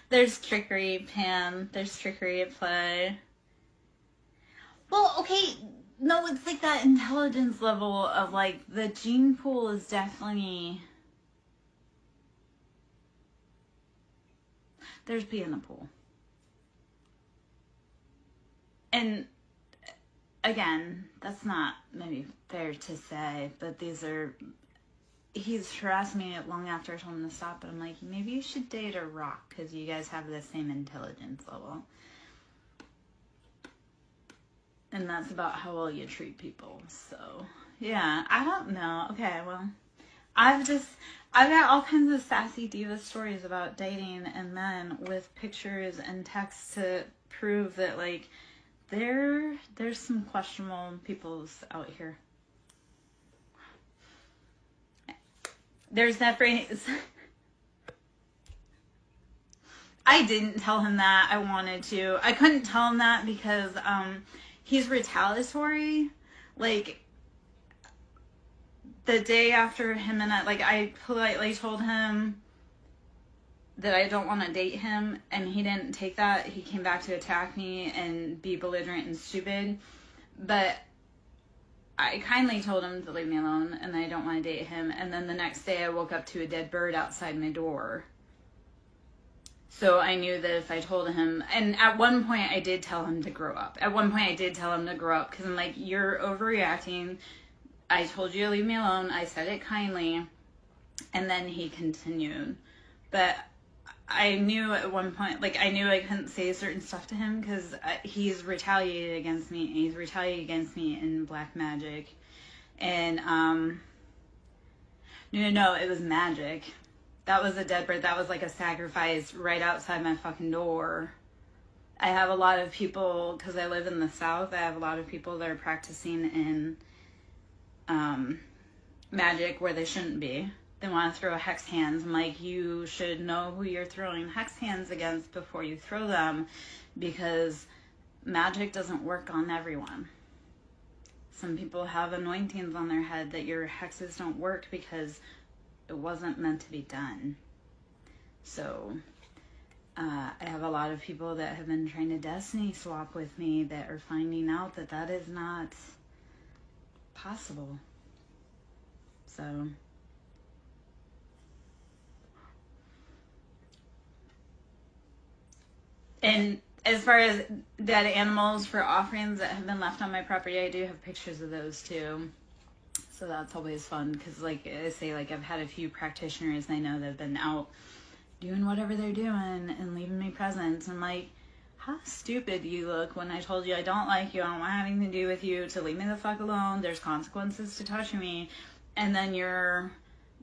There's trickery, Pam. There's trickery at play. Well, okay, no, it's like that intelligence level of like the gene pool is definitely. There's pee in the pool. And again, that's not maybe fair to say, but he's harassed me long after I told him to stop, but I'm like, maybe you should date a rock because you guys have the same intelligence level. And that's about how well you treat people. So, yeah, I don't know. Okay, well, I've got all kinds of sassy diva stories about dating and men with pictures and texts to prove that, like, there's some questionable peoples out here. There's that phrase. I didn't tell him that. I wanted to. I couldn't tell him that because he's retaliatory. Like, the day after him and I politely told him that I don't want to date him, and he didn't take that. He came back to attack me and be belligerent and stupid. But I kindly told him to leave me alone, and I don't want to date him. And then the next day I woke up to a dead bird outside my door. So I knew that if I told him, and at one point I did tell him to grow up. At one point I did tell him to grow up, because I'm like, you're overreacting. I told you to leave me alone. I said it kindly. And then he continued. But I knew at one point, like, I knew I couldn't say certain stuff to him because he's retaliated against me. And he's retaliated against me in black magic. And, no, it was magic. That was a dead bird. That was like a sacrifice right outside my fucking door. I have a lot of people, because I live in the South, I have a lot of people that are practicing in magic where they shouldn't be. They want to throw hex hands. I'm like, you should know who you're throwing hex hands against before you throw them, because magic doesn't work on everyone. Some people have anointings on their head that your hexes don't work because it wasn't meant to be done. So I have a lot of people that have been trying to destiny swap with me that are finding out that that is not possible. So and as far as dead animals for offerings that have been left on my property, I do have pictures of those too. So that's always fun because, like I say, like I've had a few practitioners I know that have been out doing whatever they're doing and leaving me presents. I'm like, how stupid you look when I told you I don't like you, I don't want anything to do with you, to leave me the fuck alone, there's consequences to touching me, and then you're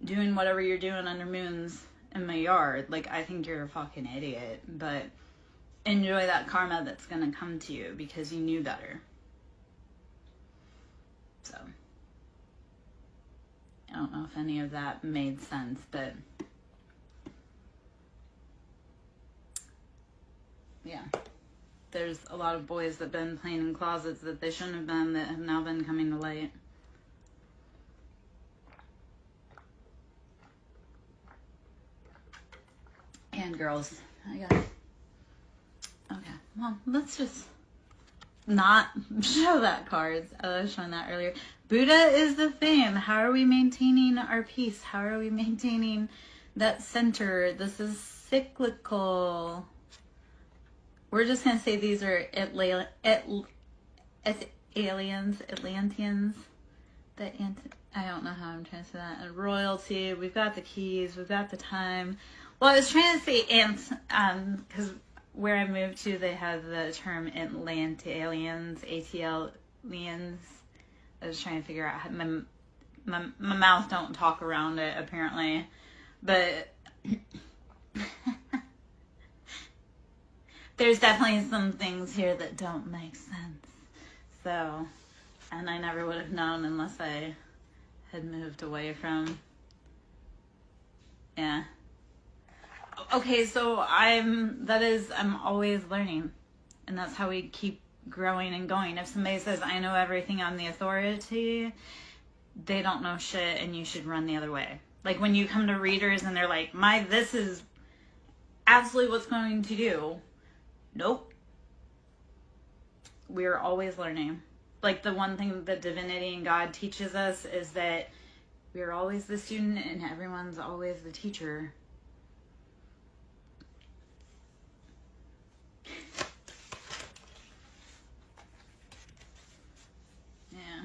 doing whatever you're doing under moons in my yard. Like, I think you're a fucking idiot, but enjoy that karma that's gonna come to you because you knew better. So I don't know if any of that made sense, but yeah. There's a lot of boys that have been playing in closets that they shouldn't have been, that have now been coming to light. And girls. I got it. Okay, well, let's just not show that cards. I was showing that earlier. Buddha is the thing. How are we maintaining our peace? How are we maintaining that center? This is cyclical. We're just going to say these are aliens, Atlanteans. I don't know how I'm trying to say that. And royalty. We've got the keys. We've got the time. Well, I was trying to say because where I moved to, they have the term Atlanteans, ATLians. I was trying to figure out how my mouth don't talk around it, apparently. But there's definitely some things here that don't make sense. So, and I never would have known unless I had moved away from, yeah. Okay, so I'm always learning. And that's how we keep growing and going. If somebody says, I know everything on the authority, they don't know shit and you should run the other way. Like when you come to readers and they're like, this is absolutely what's going to do. Nope. We're always learning. Like, the one thing that divinity and God teaches us is that we're always the student and everyone's always the teacher. Yeah.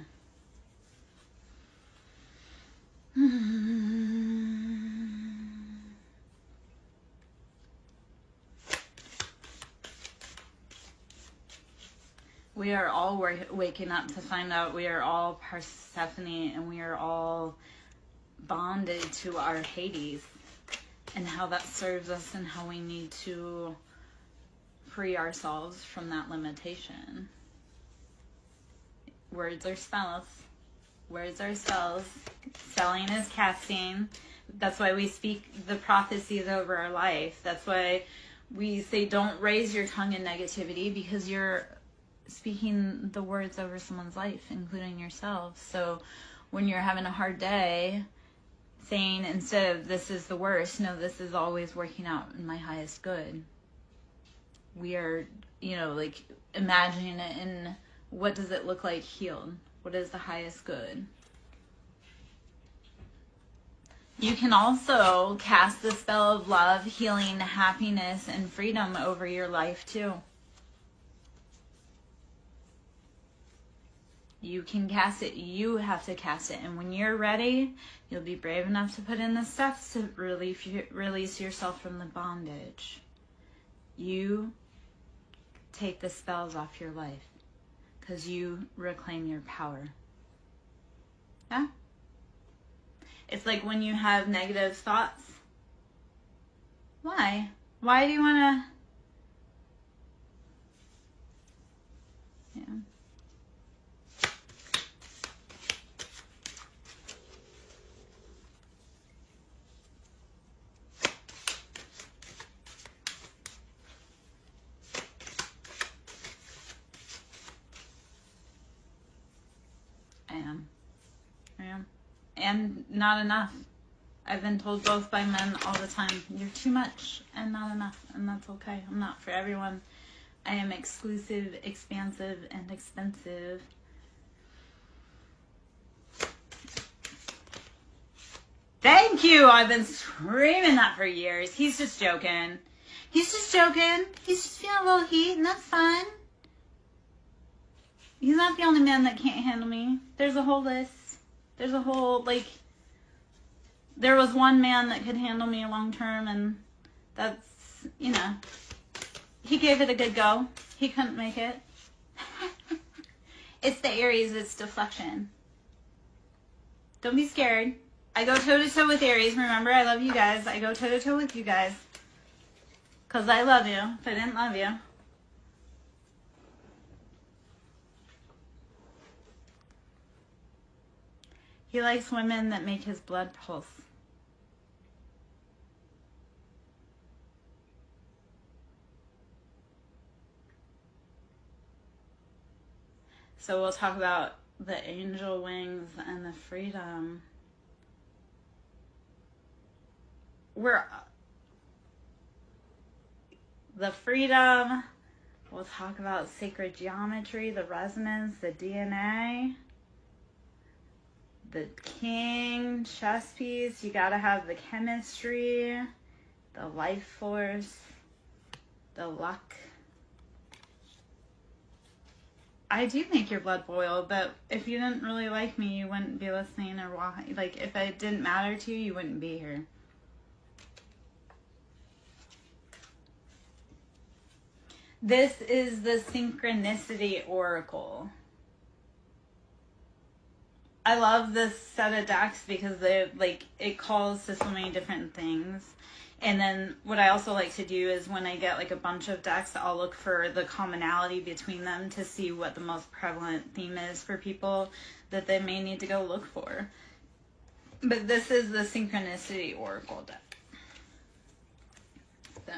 We are all waking up to find out we are all Persephone, and we are all bonded to our Hades, and how that serves us and how we need to free ourselves from that limitation. Words are spells. Words are spells. Spelling is casting. That's why we speak the prophecies over our life. That's why we say don't raise your tongue in negativity, because you're speaking the words over someone's life, including yourself. So when you're having a hard day, saying instead of this is the worst, no, this is always working out in my highest good. We are, like, imagining it in what does it look like healed? What is the highest good? You can also cast the spell of love, healing, happiness, and freedom over your life too. You can cast it. You have to cast it. And when you're ready, you'll be brave enough to put in the steps to release yourself from the bondage. You take the spells off your life because you reclaim your power. Yeah? It's like when you have negative thoughts. Why? Why do you want to... Yeah. I am. And not enough. I've been told both by men all the time, you're too much and not enough, and that's okay. I'm not for everyone. I am exclusive, expansive, and expensive. Thank you! I've been screaming that for years. He's just joking. He's just joking. He's just feeling a little heat, and that's fine. He's not the only man that can't handle me. There's a whole list. There's a whole, there was one man that could handle me long term, and that's, he gave it a good go. He couldn't make it. It's the Aries, it's deflection. Don't be scared. I go toe-to-toe with Aries. Remember, I love you guys. I go toe-to-toe with you guys. Because I love you. If I didn't love you. He likes women that make his blood pulse. So we'll talk about the angel wings and the freedom. The freedom, we'll talk about sacred geometry, the resonance, the DNA, the king, chess piece. You gotta have the chemistry, the life force, the luck. I do make your blood boil, but if you didn't really like me, you wouldn't be listening, or if it didn't matter to you, you wouldn't be here. This is the Synchronicity Oracle. I love this set of decks because it calls to so many different things. And then what I also like to do is when I get a bunch of decks, I'll look for the commonality between them to see what the most prevalent theme is for people that they may need to go look for. But this is the Synchronicity Oracle deck. So,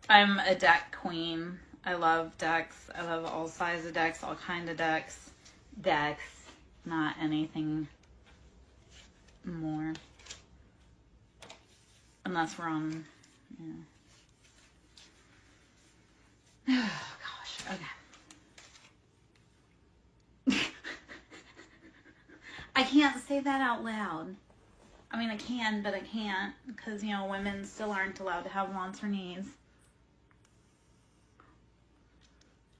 I'm a deck queen. I love decks. I love all sizes of decks, all kind of decks. Decks, not anything more. Unless we're on Yeah. Oh, gosh. Okay. I can't say that out loud. I mean, I can, but I can't. Because, you know, women still aren't allowed to have wants or needs.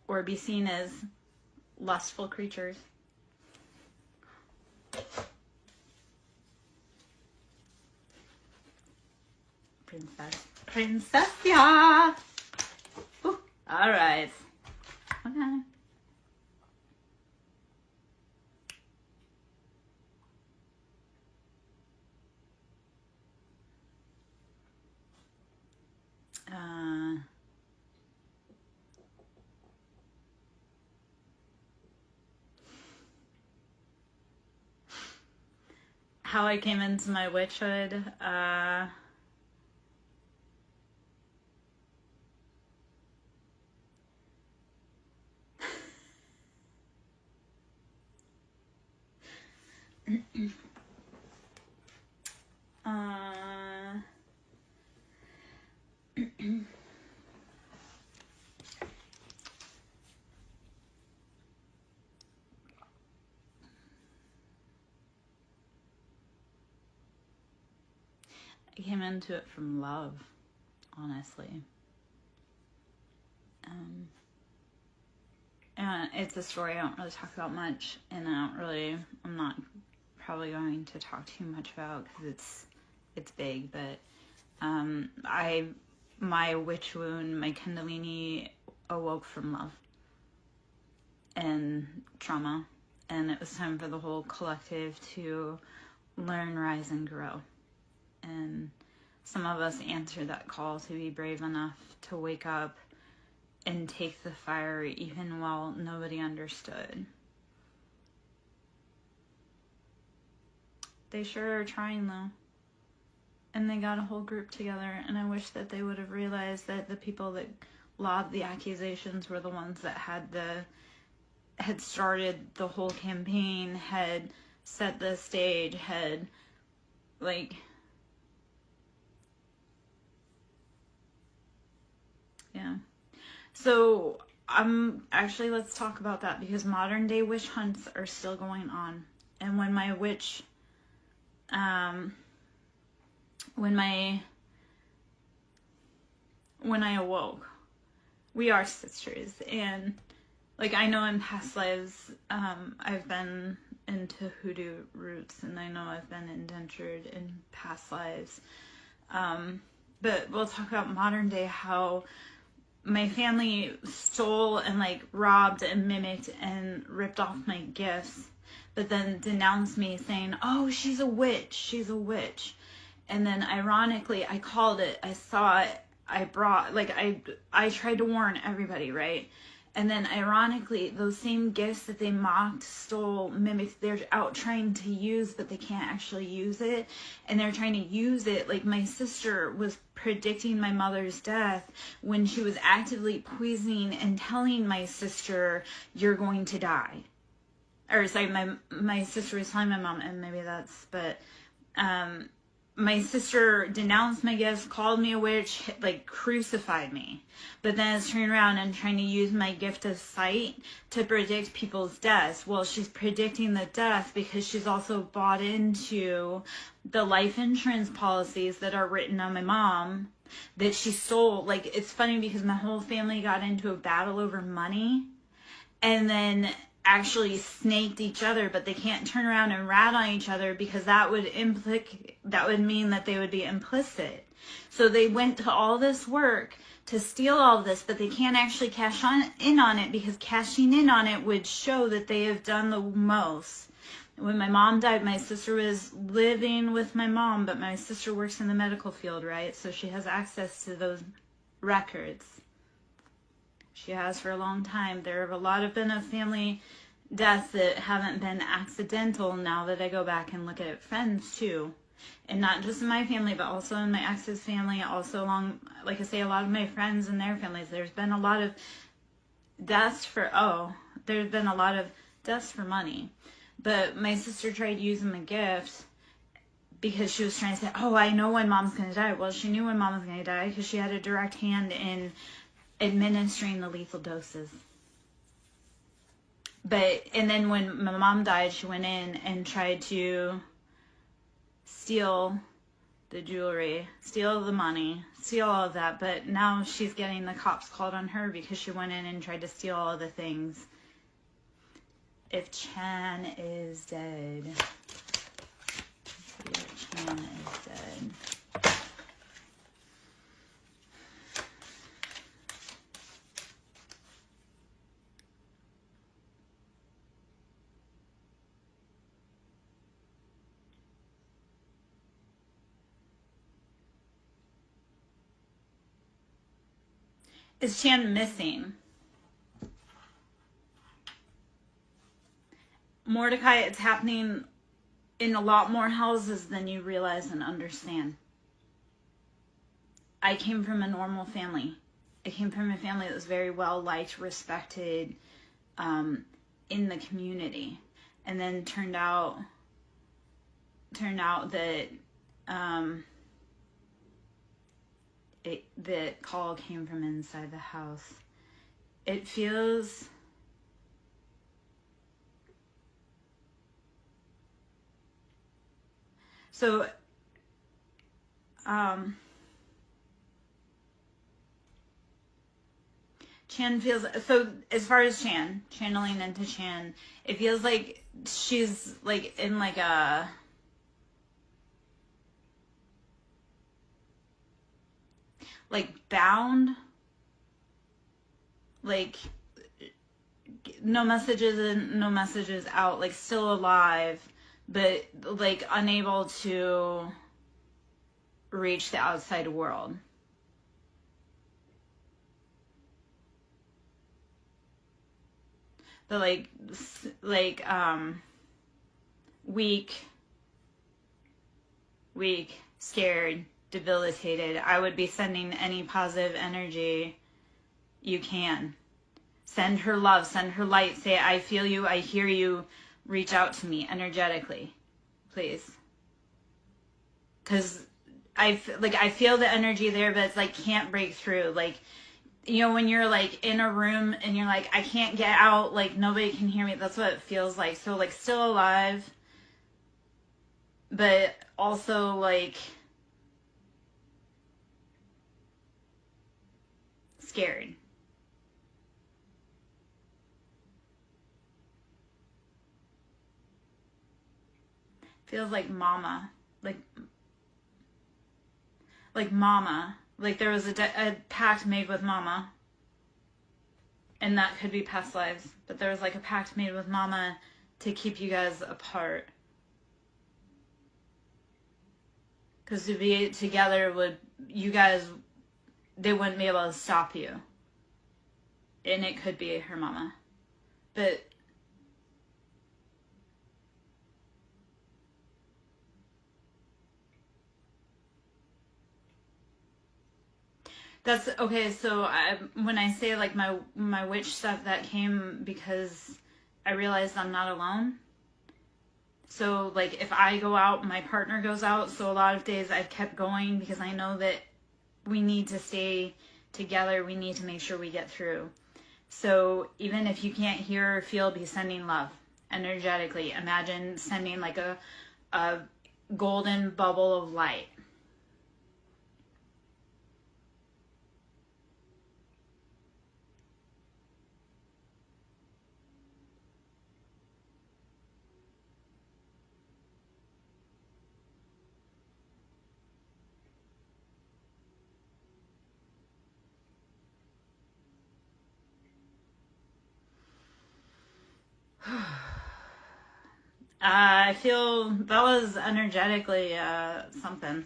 Or be seen as lustful creatures. Princessia! Ooh, all right. Okay. How I came into my witchhood, I came into it from love, honestly. And it's a story I don't really talk about much, and I'm not probably going to talk too much about because it's big, but my witch wound, my Kundalini awoke from love and trauma, and it was time for the whole collective to learn, rise, and grow. And some of us answered that call to be brave enough to wake up and take the fire even while nobody understood. They sure are trying though. And they got a whole group together, and I wish that they would have realized that the people that lobbed the accusations were the ones that had started the whole campaign, had set the stage, had yeah. So let's talk about that, because modern day witch hunts are still going on. And when my witch, when I awoke, we are sisters. And I know in past lives, I've been into hoodoo roots, and I know I've been indentured in past lives. But we'll talk about modern day, how my family stole and robbed and mimicked and ripped off my gifts, but then denounced me saying, oh, she's a witch. And then ironically, I called it, I saw it, I brought, I tried to warn everybody, right? And then ironically, those same gifts that they mocked, stole, mimicked, they're out trying to use, but they can't actually use it. And they're trying to use it. My sister was predicting my mother's death when she was actively poisoning and telling my sister, you're going to die. Or sorry, my sister was telling my mom, and maybe that's, but my sister denounced my gifts, called me a witch, crucified me. But then it's turning around and trying to use my gift of sight to predict people's deaths. Well, she's predicting the death because she's also bought into the life insurance policies that are written on my mom that she stole. It's funny because my whole family got into a battle over money, and then actually snaked each other, but they can't turn around and rat on each other because that would mean that they would be implicit. So they went to all this work to steal all this, but they can't actually cash in on it, because cashing in on it would show that they have done the most. When my mom died, my sister was living with my mom, but my sister works in the medical field, right? So she has access to those records. She has for a long time. There have a lot of been of family deaths that haven't been accidental, now that I go back and look at friends too. And not just in my family, but also in my ex's family, also along, like I say, a lot of my friends and their families. There's been a lot of deaths for money. But my sister tried using the gift because she was trying to say, oh, I know when mom's going to die. Well, she knew when mom was going to die because she had a direct hand in administering the lethal doses. And then when my mom died, she went in and tried to steal the jewelry, steal the money, steal all of that. But now she's getting the cops called on her because she went in and tried to steal all of the things. If Chan is dead. Let's see if Chan is dead. Is Chan missing? Mordecai, it's happening in a lot more houses than you realize and understand. I came from a normal family. I came from a family that was very well liked, respected in the community. And then turned out that the call came from inside the house. It feels so. Chan feels so. As far as Chan channeling into Chan, it feels like she's like in like a bound, like no messages in, no messages out, like still alive, but like unable to reach the outside world. But weak, scared, debilitated. I would be sending any positive energy you can. Send her love, send her light. Say, I feel you, I hear you. Reach out to me energetically, please. Because I feel the energy there, but it's like can't break through. Like, you know, when you're like in a room and you're like, I can't get out, like nobody can hear me. That's what it feels like. So like still alive, but also like scared. Feels like mama, like mama. Like there was a pact made with mama. And that could be past lives. But there was like a pact made with mama to keep you guys apart. Because to be together they wouldn't be able to stop you. And it could be her mama. But that's okay. So when I say like my witch stuff, that came because I realized I'm not alone. So like if I go out, my partner goes out. So a lot of days I've kept going because I know that we need to stay together. We need to make sure we get through. So even if you can't hear or feel, be sending love energetically. Imagine sending like a golden bubble of light. I feel that was energetically something.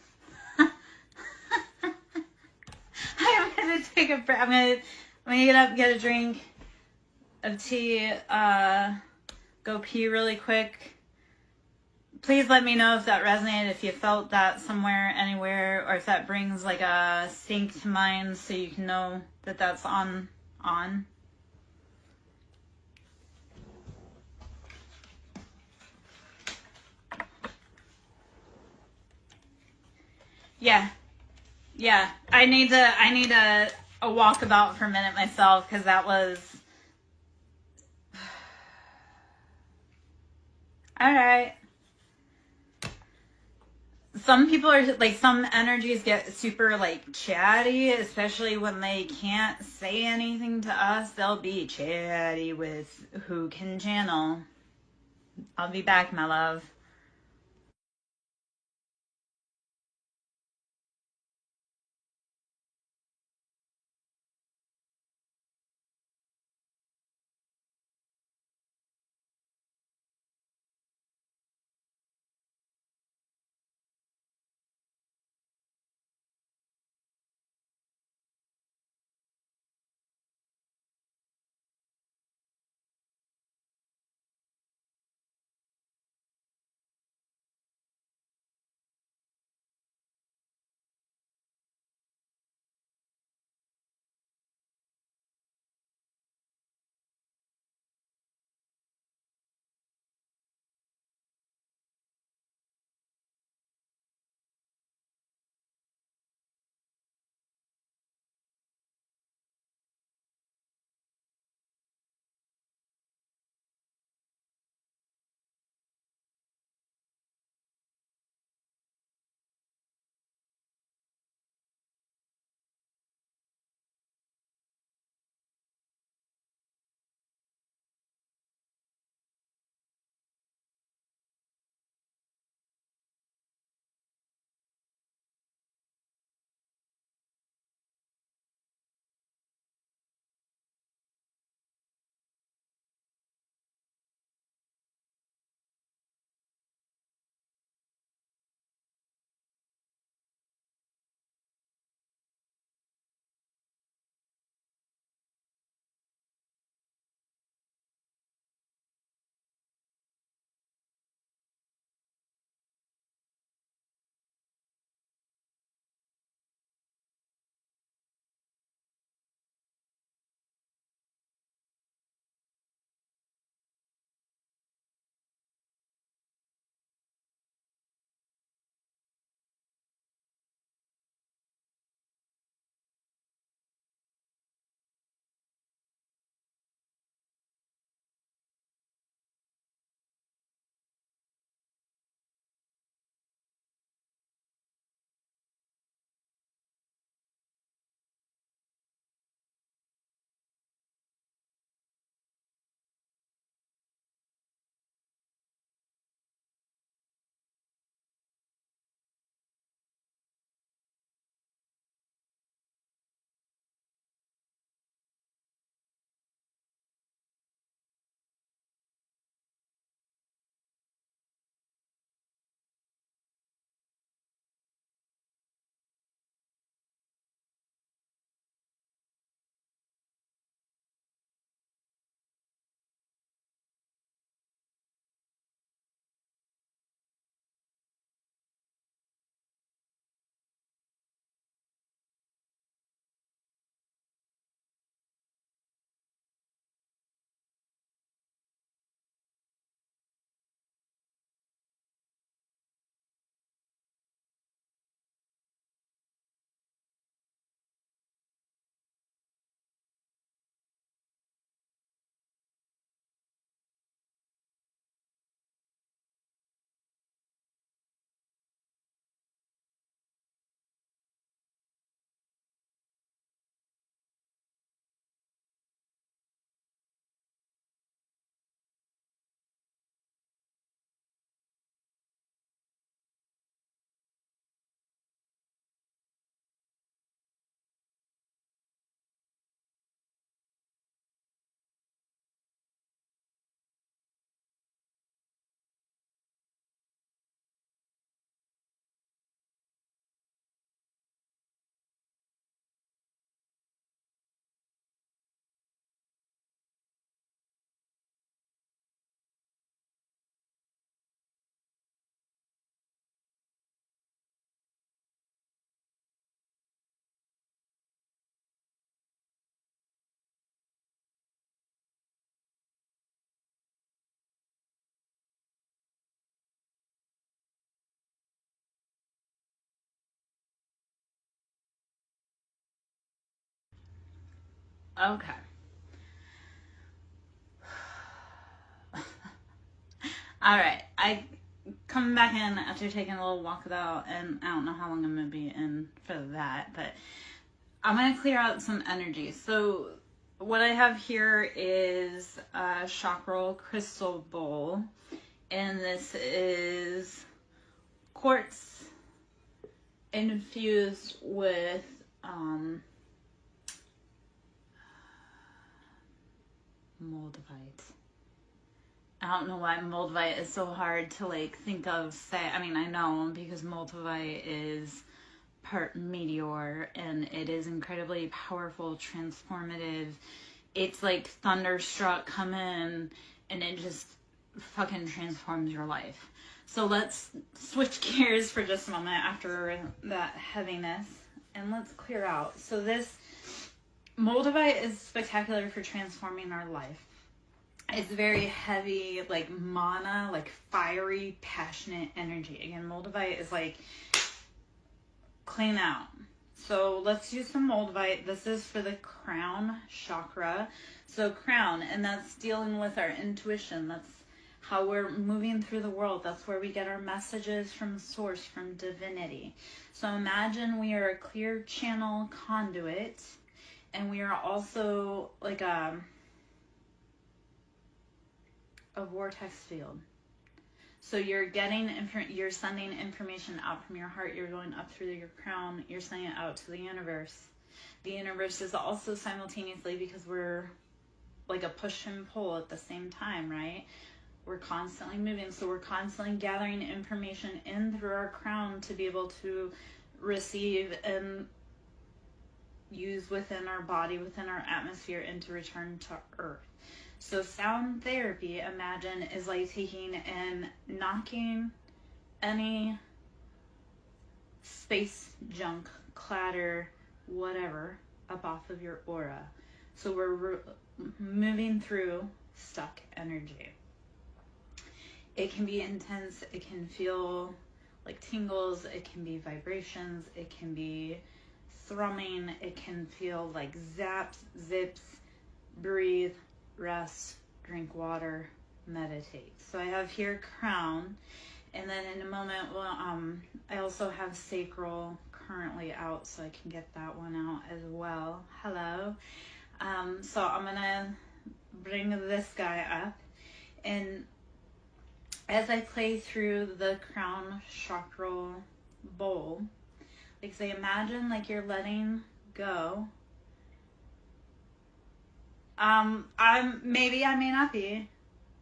I'm gonna take a breath. I'm gonna get up, get a drink of tea, go pee really quick. Please let me know if that resonated, if you felt that somewhere, anywhere, or if that brings like a sync to mind so you can know that that's on. Yeah. Yeah. I need a walkabout for a minute myself because that was all right. Some people are like, some energies get super like chatty, especially when they can't say anything to us. They'll be chatty with who can channel. I'll be back, my love. Okay. All right. I coming back in after taking a little walkabout, and I don't know how long I'm going to be in for that, but I'm going to clear out some energy. So what I have here is a chakra crystal bowl, and this is quartz infused with moldavite. I don't know why moldavite is so hard to like think of. I mean, I know because moldavite is part meteor and it is incredibly powerful, transformative. It's like thunderstruck, come in, and it just fucking transforms your life. So let's switch gears for just a moment after that heaviness and let's clear out. So this moldavite is spectacular for transforming our life. It's very heavy, like mana, like fiery, passionate energy. Again, moldavite is like clean out. So let's use some moldavite. This is for the crown chakra. So crown, and that's dealing with our intuition. That's how we're moving through the world. That's where we get our messages from source, from divinity. So imagine we are a clear channel conduit, and we are also like a vortex field. So you're getting you're sending information out from your heart. You're going up through your crown. You're sending it out to the universe. The universe is also simultaneously, because we're like a push and pull at the same time, right? We're constantly moving. So we're constantly gathering information in through our crown to be able to receive and use within our body, within our atmosphere, and to return to earth. So sound therapy, imagine, is like taking and knocking any space junk, clatter, whatever, up off of your aura. So we're moving through stuck energy. It can be intense. It can feel like tingles. It can be vibrations. It can be thrumming. It can feel like zaps, zips. Breathe, rest, drink water, meditate. So I have here crown, and then in a moment, well, I also have sacral currently out, so I can get that one out as well. Hello. So I'm gonna bring this guy up, and as I play through the crown chakra bowl, like say, imagine like you're letting go. I may not be.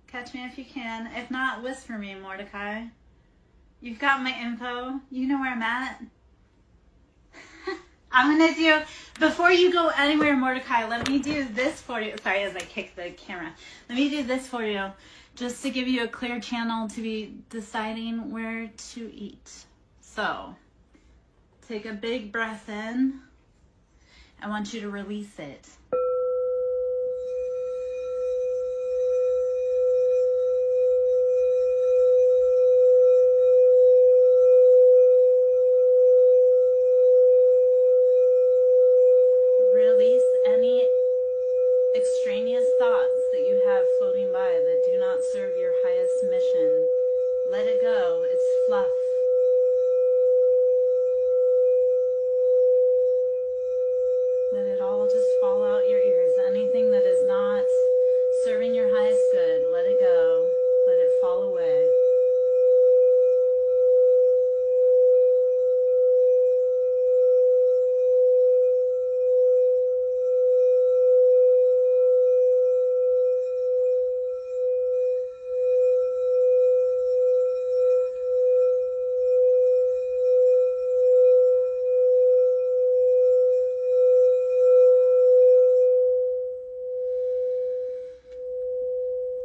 Catch me if you can. If not, whisper me, Mordecai. You've got my info. You know where I'm at. I'm gonna do, before you go anywhere, Mordecai, let me do this for you. Sorry, as I kick the camera. Let me do this for you, just to give you a clear channel to be deciding where to eat. So, take a big breath in. I want you to release it. Extraneous thoughts that you have floating by that do not serve your highest mission. Let it go. It's fluff. Let it all just fall out your ears. Anything that is not serving your highest good, let it go. Let it fall away.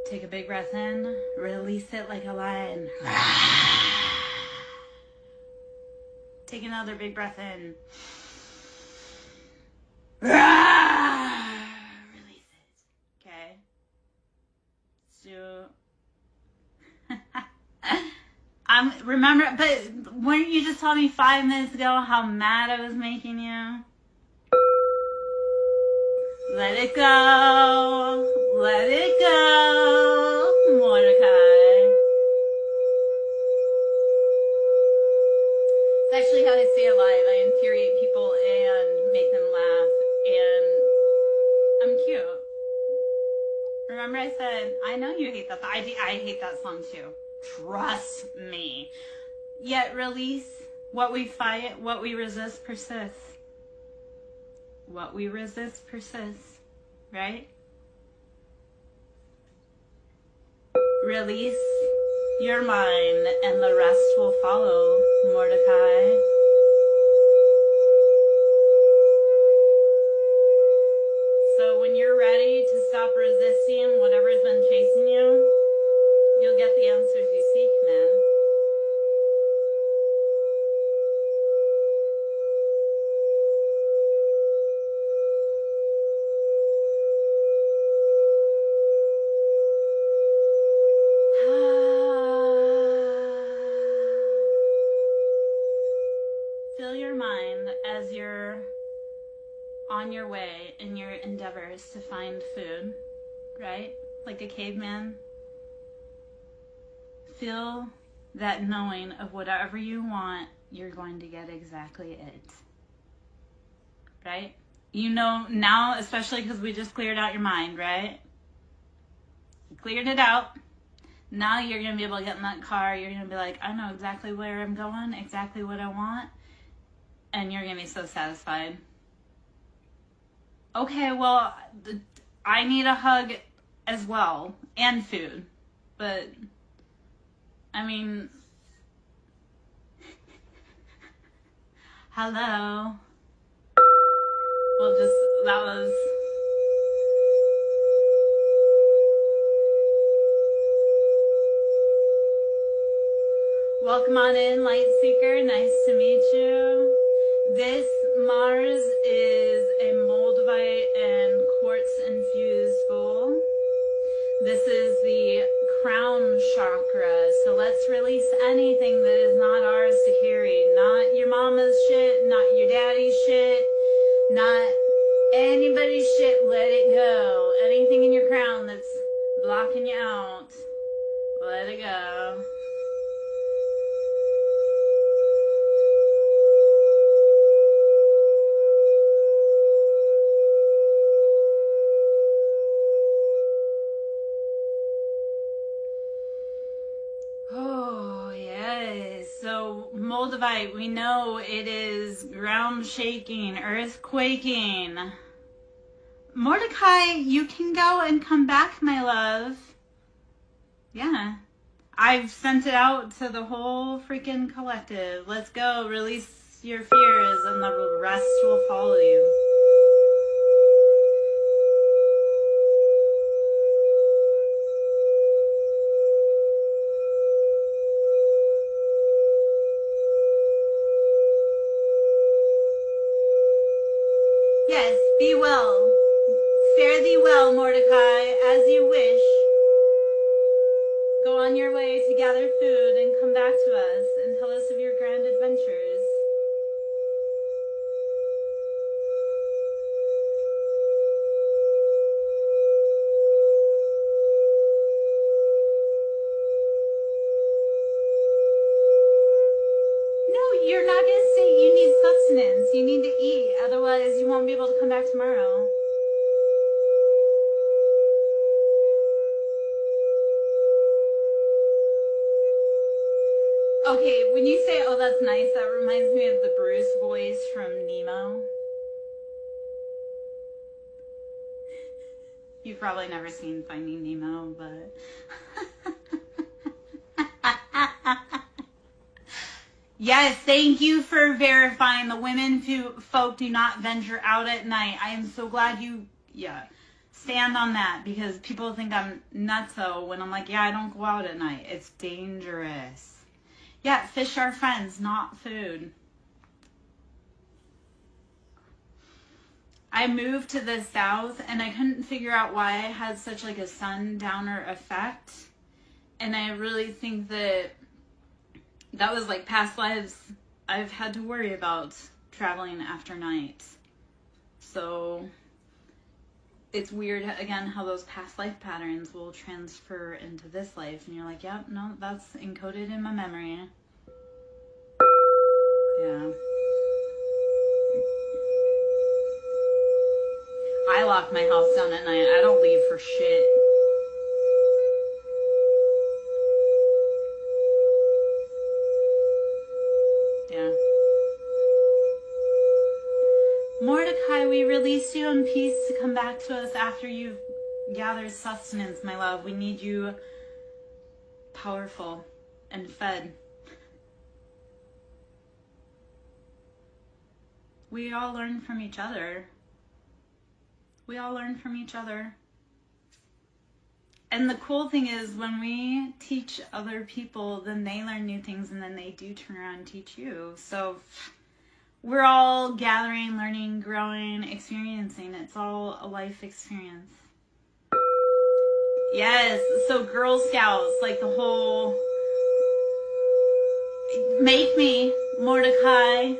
Take a big breath in, release it like a lion. Take another big breath in. Release it. Okay. So remember, but weren't you just telling me 5 minutes ago how mad I was making you? Let it go. Let it go, Mordecai. It's actually how I stay alive. I infuriate people and make them laugh. And I'm cute. Remember I said, I know you hate that. I hate that song too. Trust me. Yet release. What we fight, what we resist persists. What we resist persists. Right? Release your mind and the rest will follow, Mordecai. So when you're ready to stop resisting whatever's been chasing you, you'll get the answers you seek, man. Fill your mind as you're on your way in your endeavors to find food, right? Like a caveman. Feel that knowing of whatever you want, you're going to get exactly it. Right? You know now, especially because we just cleared out your mind, right? You cleared it out. Now you're going to be able to get in that car. You're going to be like, I know exactly where I'm going, exactly what I want. And you're going to be so satisfied. Okay, well, I need a hug as well. And food. But, I mean, hello. Well, that was... Welcome on in, Light Seeker. Nice to meet you. This Mars is a moldavite and quartz infused bowl. This is the crown chakra. So let's release anything that is not ours to carry. Not your mama's shit, not your daddy's shit, not anybody's shit. Let it go. Anything in your crown that's blocking you out, let it go. Moldavite, we know it is ground shaking, earth quaking. Mordecai, you can go and come back, my love. Yeah. I've sent it out to the whole freaking collective. Let's go. Release your fears and the rest will follow you. Yes, be well. Fare thee well, Mordecai, as you wish. Go on your way to gather food and come back to us and tell us of your grand adventures. No, you're not going to say you need sustenance. You need to eat. Otherwise, you won't be able to come back tomorrow. Okay, when you say, oh, that's nice, that reminds me of the Bruce voice from Nemo. You've probably never seen Finding Nemo, but... Yes, thank you for verifying the women folk do not venture out at night. I am so glad you, stand on that, because people think I'm nutso when I'm like, I don't go out at night. It's dangerous. Yeah, fish are friends, not food. I moved to the south and I couldn't figure out why I had such like a sundowner effect. And I really think that was like past lives I've had to worry about traveling after night. So it's weird, again, how those past life patterns will transfer into this life. And you're like, yep, no, that's encoded in my memory. Yeah. I lock my house down at night. I don't leave for shit. Yeah. Mordecai, we release you in peace to come back to us after you've gathered sustenance, my love. We need you powerful and fed. We all learn from each other. We all learn from each other. And the cool thing is when we teach other people, then they learn new things and then they do turn around and teach you. So we're all gathering, learning, growing, experiencing. It's all a life experience. Yes, so Girl Scouts, like the whole make me, Mordecai.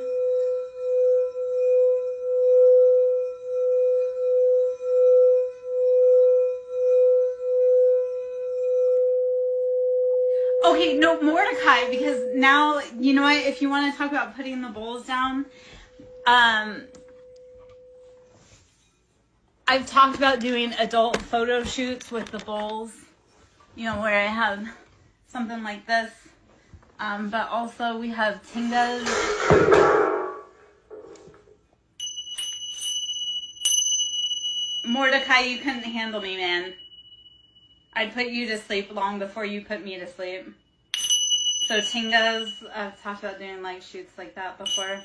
Okay, no, Mordecai, because now, you know what, if you want to talk about putting the bowls down, I've talked about doing adult photo shoots with the bowls, you know, where I have something like this, but also we have tingas. Mordecai, you couldn't handle me, man. I'd put you to sleep long before you put me to sleep. So tingas, I've talked about doing like shoots like that before.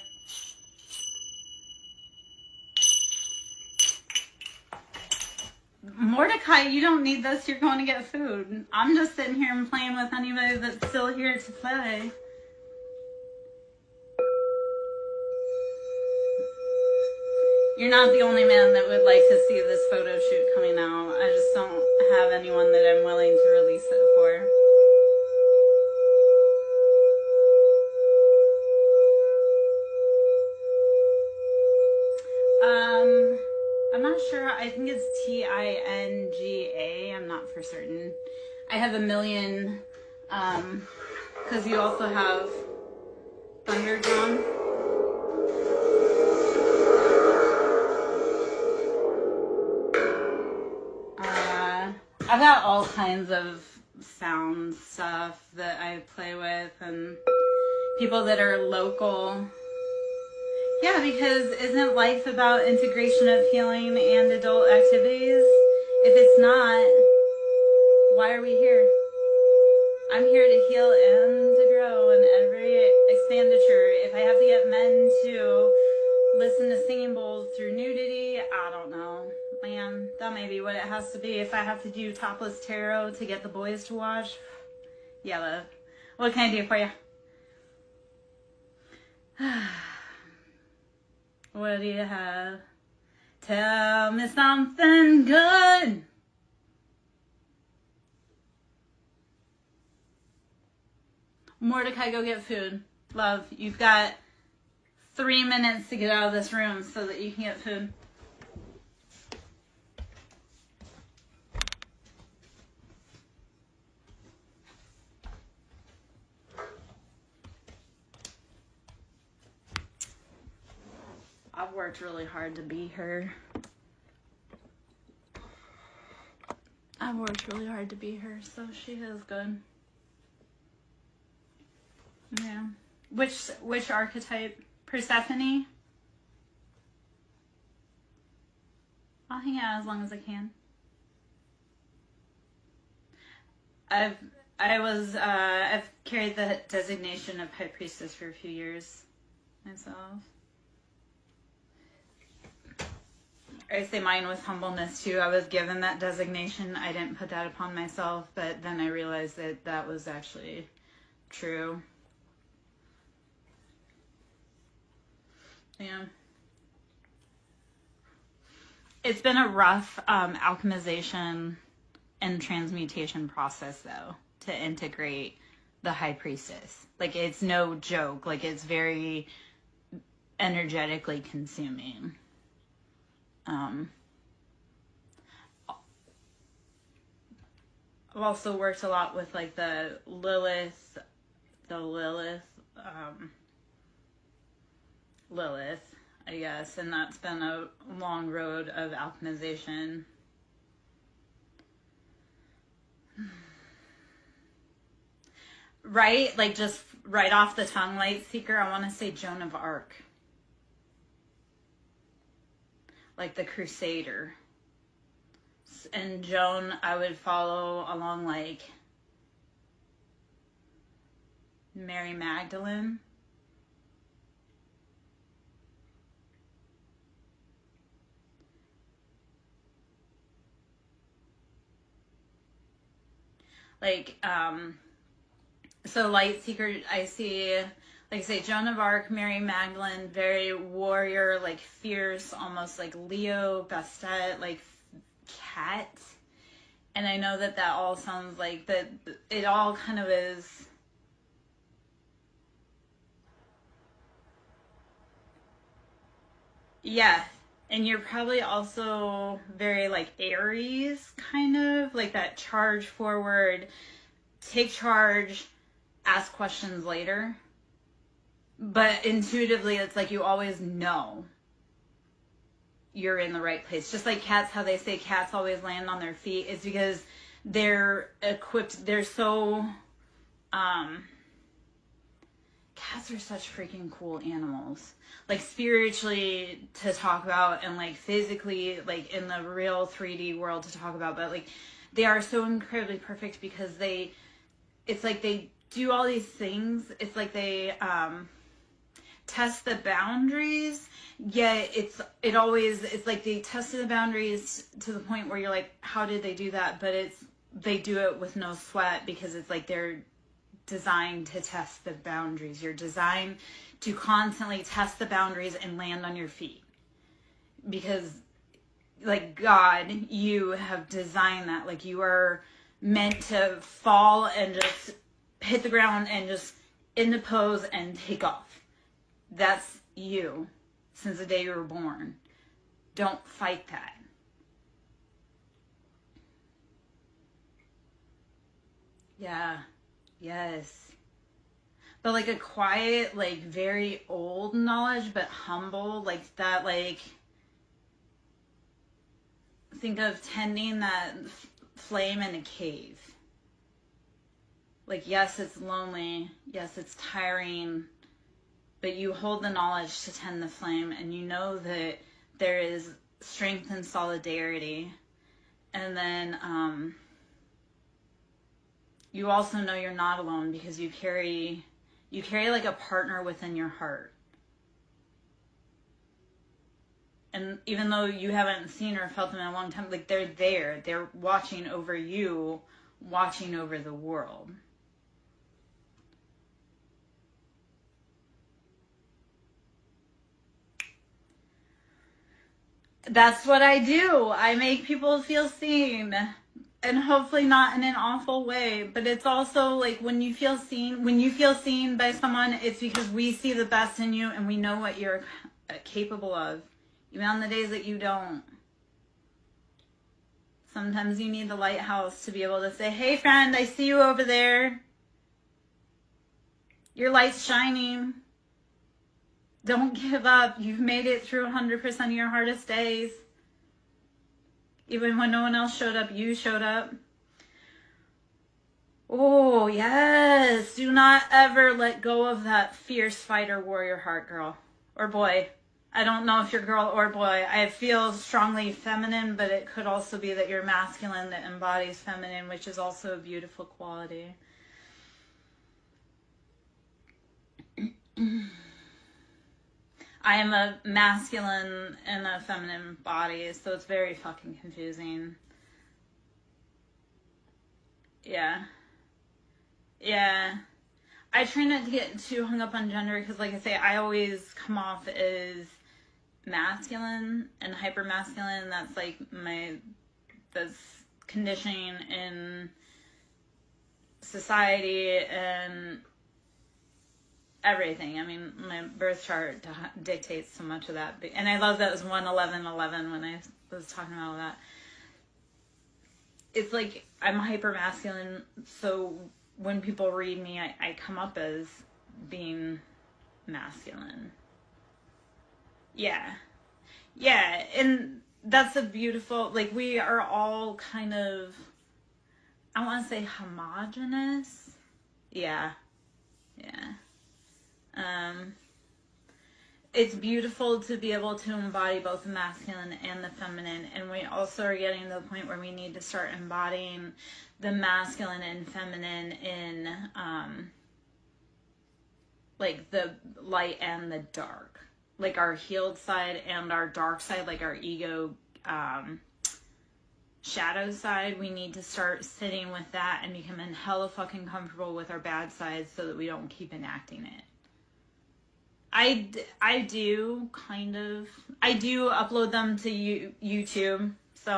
Mordecai, you don't need this. You're going to get food. I'm just sitting here and playing with anybody that's still here to play. You're not the only man that would like to see this photo shoot coming out. I just don't have anyone that I'm willing to release it for. I'm not sure. I think it's Tinga. I'm not for certain. I have a million, because you also have Thunder Drum. I've got all kinds of sound stuff that I play with and people that are local. Yeah, because isn't life about integration of healing and adult activities? If it's not, why are we here? I'm here to heal and to grow in every expenditure. If I have to get men to listen to singing bowls through nudity, I don't know. Man, that may be what it has to be. If I have to do topless tarot to get the boys to watch, yeah, love. What can I do for you? What do you have? Tell me something good. Mordecai, go get food. Love, you've got 3 minutes to get out of this room so that you can get food. I've worked really hard to be her. I've worked really hard to be her, so she is good. Yeah. Which archetype? Persephone? I'll hang out as long as I can. I've carried the designation of High Priestess for a few years myself. I say mine was humbleness too. I was given that designation. I didn't put that upon myself, but then I realized that that was actually true. Yeah. It's been a rough alchemization and transmutation process, though, to integrate the High Priestess. Like, it's no joke. Like, it's very energetically consuming. I've also worked a lot with like the Lilith, Lilith, I guess, and that's been a long road of alchemization. Right? Like just right off the tongue, Light Seeker, I want to say Joan of Arc. Like the Crusader. And Joan, I would follow along like Mary Magdalene. Like, so Light Seeker, I see, like I say, Joan of Arc, Mary Magdalene, very warrior, like fierce, almost like Leo, Bastet, like cat. And I know that all sounds like that, it all kind of is. Yeah. And you're probably also very like Aries, kind of like that charge forward, take charge, ask questions later. But intuitively, it's like you always know you're in the right place. Just like cats, how they say cats always land on their feet. It's because they're equipped, they're so, cats are such freaking cool animals. Like spiritually to talk about and like physically, like in the real 3D world to talk about. But like they are so incredibly perfect because it's like they do all these things. It's like they test the boundaries, yet it's like they tested the boundaries to the point where you're like, how did they do that? But they do it with no sweat because it's like they're designed to test the boundaries. You're designed to constantly test the boundaries and land on your feet because like God, you have designed that. Like you are meant to fall and just hit the ground and just into pose and take off. That's you since the day you were born. Don't fight that. Yeah. Yes. But like a quiet, like very old knowledge, but humble, like that, like think of tending that flame in a cave. Like, yes, it's lonely. Yes, it's tiring. But you hold the knowledge to tend the flame, and you know that there is strength and solidarity. And then you also know you're not alone because you carry like a partner within your heart. And even though you haven't seen or felt them in a long time, like they're there. They're watching over you, watching over the world. That's what I do. I make people feel seen. And hopefully not in an awful way. But it's also like when you feel seen by someone, it's because we see the best in you and we know what you're capable of. Even on the days that you don't. Sometimes you need the lighthouse to be able to say, hey friend, I see you over there. Your light's shining. Don't give up. You've made it through 100% of your hardest days. Even when no one else showed up, you showed up. Oh, yes. Do not ever let go of that fierce fighter warrior heart, girl. Or boy. I don't know if you're girl or boy. I feel strongly feminine, but it could also be that you're masculine that embodies feminine, which is also a beautiful quality. I am a masculine and a feminine body, so it's very fucking confusing. Yeah. Yeah. I try not to get too hung up on gender because, like I say, I always come off as masculine and hyper masculine. That's like that's conditioning in society and everything. I mean, my birth chart dictates so much of that. And I love that it was 1/11/11 when I was talking about that. it's like I'm hyper masculine, so when people read me, I come up as being masculine. Yeah. Yeah, and that's a beautiful, like, we are all kind of, I want to say homogenous. Yeah. Yeah. Um, it's beautiful to be able to embody both the masculine and the feminine, and we also are getting to the point where we need to start embodying the masculine and feminine in like the light and the dark, like our healed side and our dark side, like our ego shadow side. We need to start sitting with that and becoming hella fucking comfortable with our bad sides so that we don't keep enacting it. I do kind of, I do upload them to YouTube, so,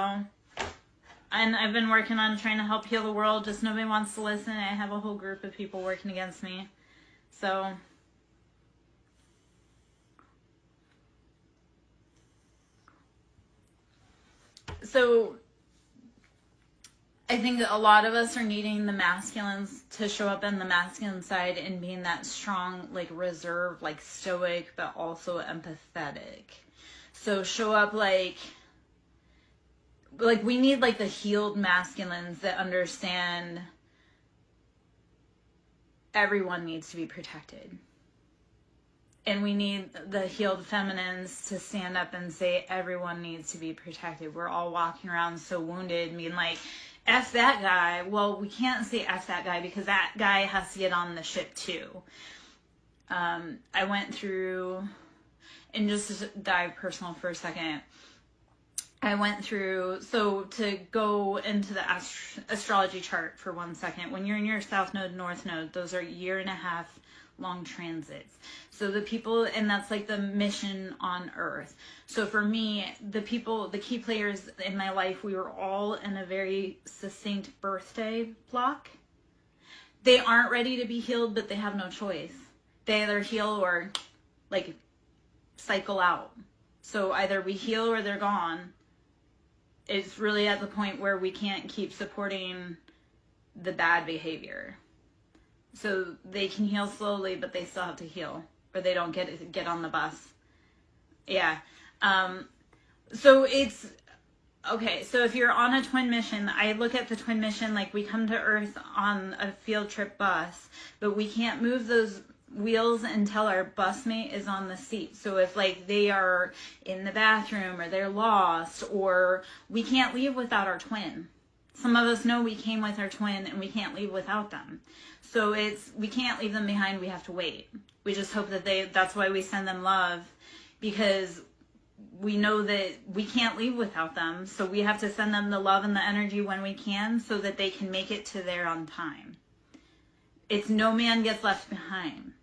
and I've been working on trying to help heal the world, just nobody wants to listen. I have a whole group of people working against me, so I think a lot of us are needing the masculines to show up in the masculine side and being that strong, like reserved, like stoic, but also empathetic. So show up like we need like the healed masculines that understand everyone needs to be protected. And we need the healed feminines to stand up and say everyone needs to be protected. We're all walking around so wounded, being like, F that guy. Well, we can't say F that guy because that guy has to get on the ship too. I went through, and just to dive personal for a second, I went through, so to go into the astrology chart for 1 second, when you're in your South Node, North Node, those are 1.5 year long transits. So the people, and that's like the mission on Earth. So for me, the people, the key players in my life, we were all in a very succinct birthday block. They aren't ready to be healed, but they have no choice. They either heal or like cycle out. So either we heal or they're gone. It's really at the point where we can't keep supporting the bad behavior. So they can heal slowly, but they still have to heal, or they don't get on the bus. Yeah. So it's, okay, so if you're on a twin mission, I look at the twin mission like we come to Earth on a field trip bus, but we can't move those wheels until our busmate is on the seat. So if like they are in the bathroom or they're lost, or we can't leave without our twin. Some of us know we came with our twin and we can't leave without them. So we can't leave them behind, we have to wait. We just hope that that's why we send them love, because we know that we can't leave without them. So we have to send them the love and the energy when we can so that they can make it to there on time. It's no man gets left behind.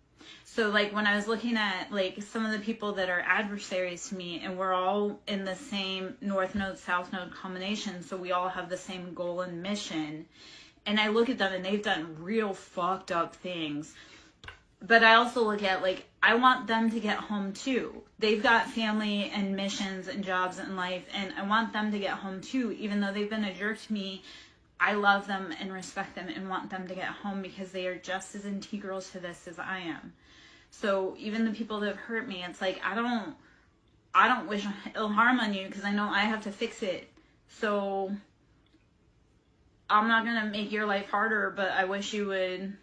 So like when I was looking at like some of the people that are adversaries to me, and we're all in the same North Node, South Node combination, so we all have the same goal and mission. And I look at them and they've done real fucked up things. But I also look at like, I want them to get home too. They've got family and missions and jobs in life, and I want them to get home too. Even though they've been a jerk to me, I love them and respect them and want them to get home because they are just as integral to this as I am. So even the people that have hurt me, it's like, I don't wish ill harm on you because I know I have to fix it. So I'm not going to make your life harder, but I wish you would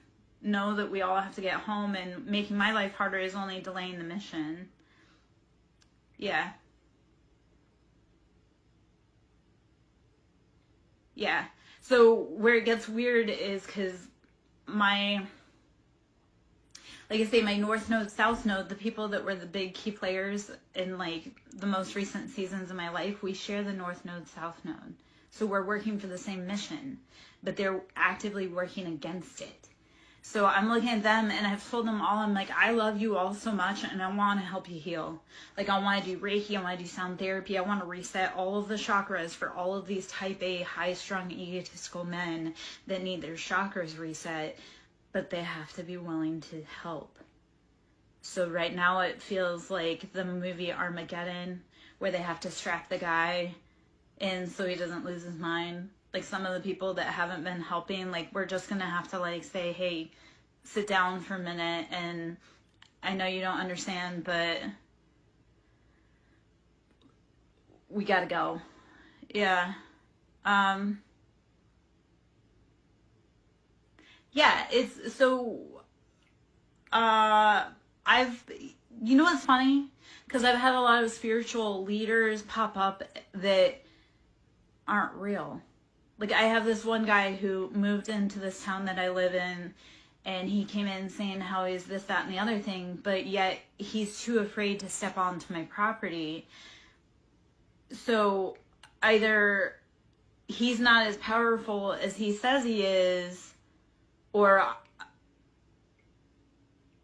know that we all have to get home, and making my life harder is only delaying the mission. Yeah. Yeah. So where it gets weird is because like I say, my North Node, South Node, the people that were the big key players in like the most recent seasons of my life, we share the North Node, South Node. So we're working for the same mission, but they're actively working against it. So I'm looking at them and I've told them all, I'm like, I love you all so much and I want to help you heal. Like I want to do Reiki, I want to do sound therapy, I want to reset all of the chakras for all of these type A, high-strung, egotistical men that need their chakras reset, but they have to be willing to help. So right now it feels like the movie Armageddon, where they have to strap the guy in so he doesn't lose his mind. like some of the people that haven't been helping, like we're just gonna have to like say, hey, sit down for a minute, and I know you don't understand, but we gotta go. Yeah. Yeah, it's so you know what's funny? Because I've had a lot of spiritual leaders pop up that aren't real. Like, I have this one guy who moved into this town that I live in, and he came in saying how he's this, that, and the other thing, but yet he's too afraid to step onto my property. So either he's not as powerful as he says he is, or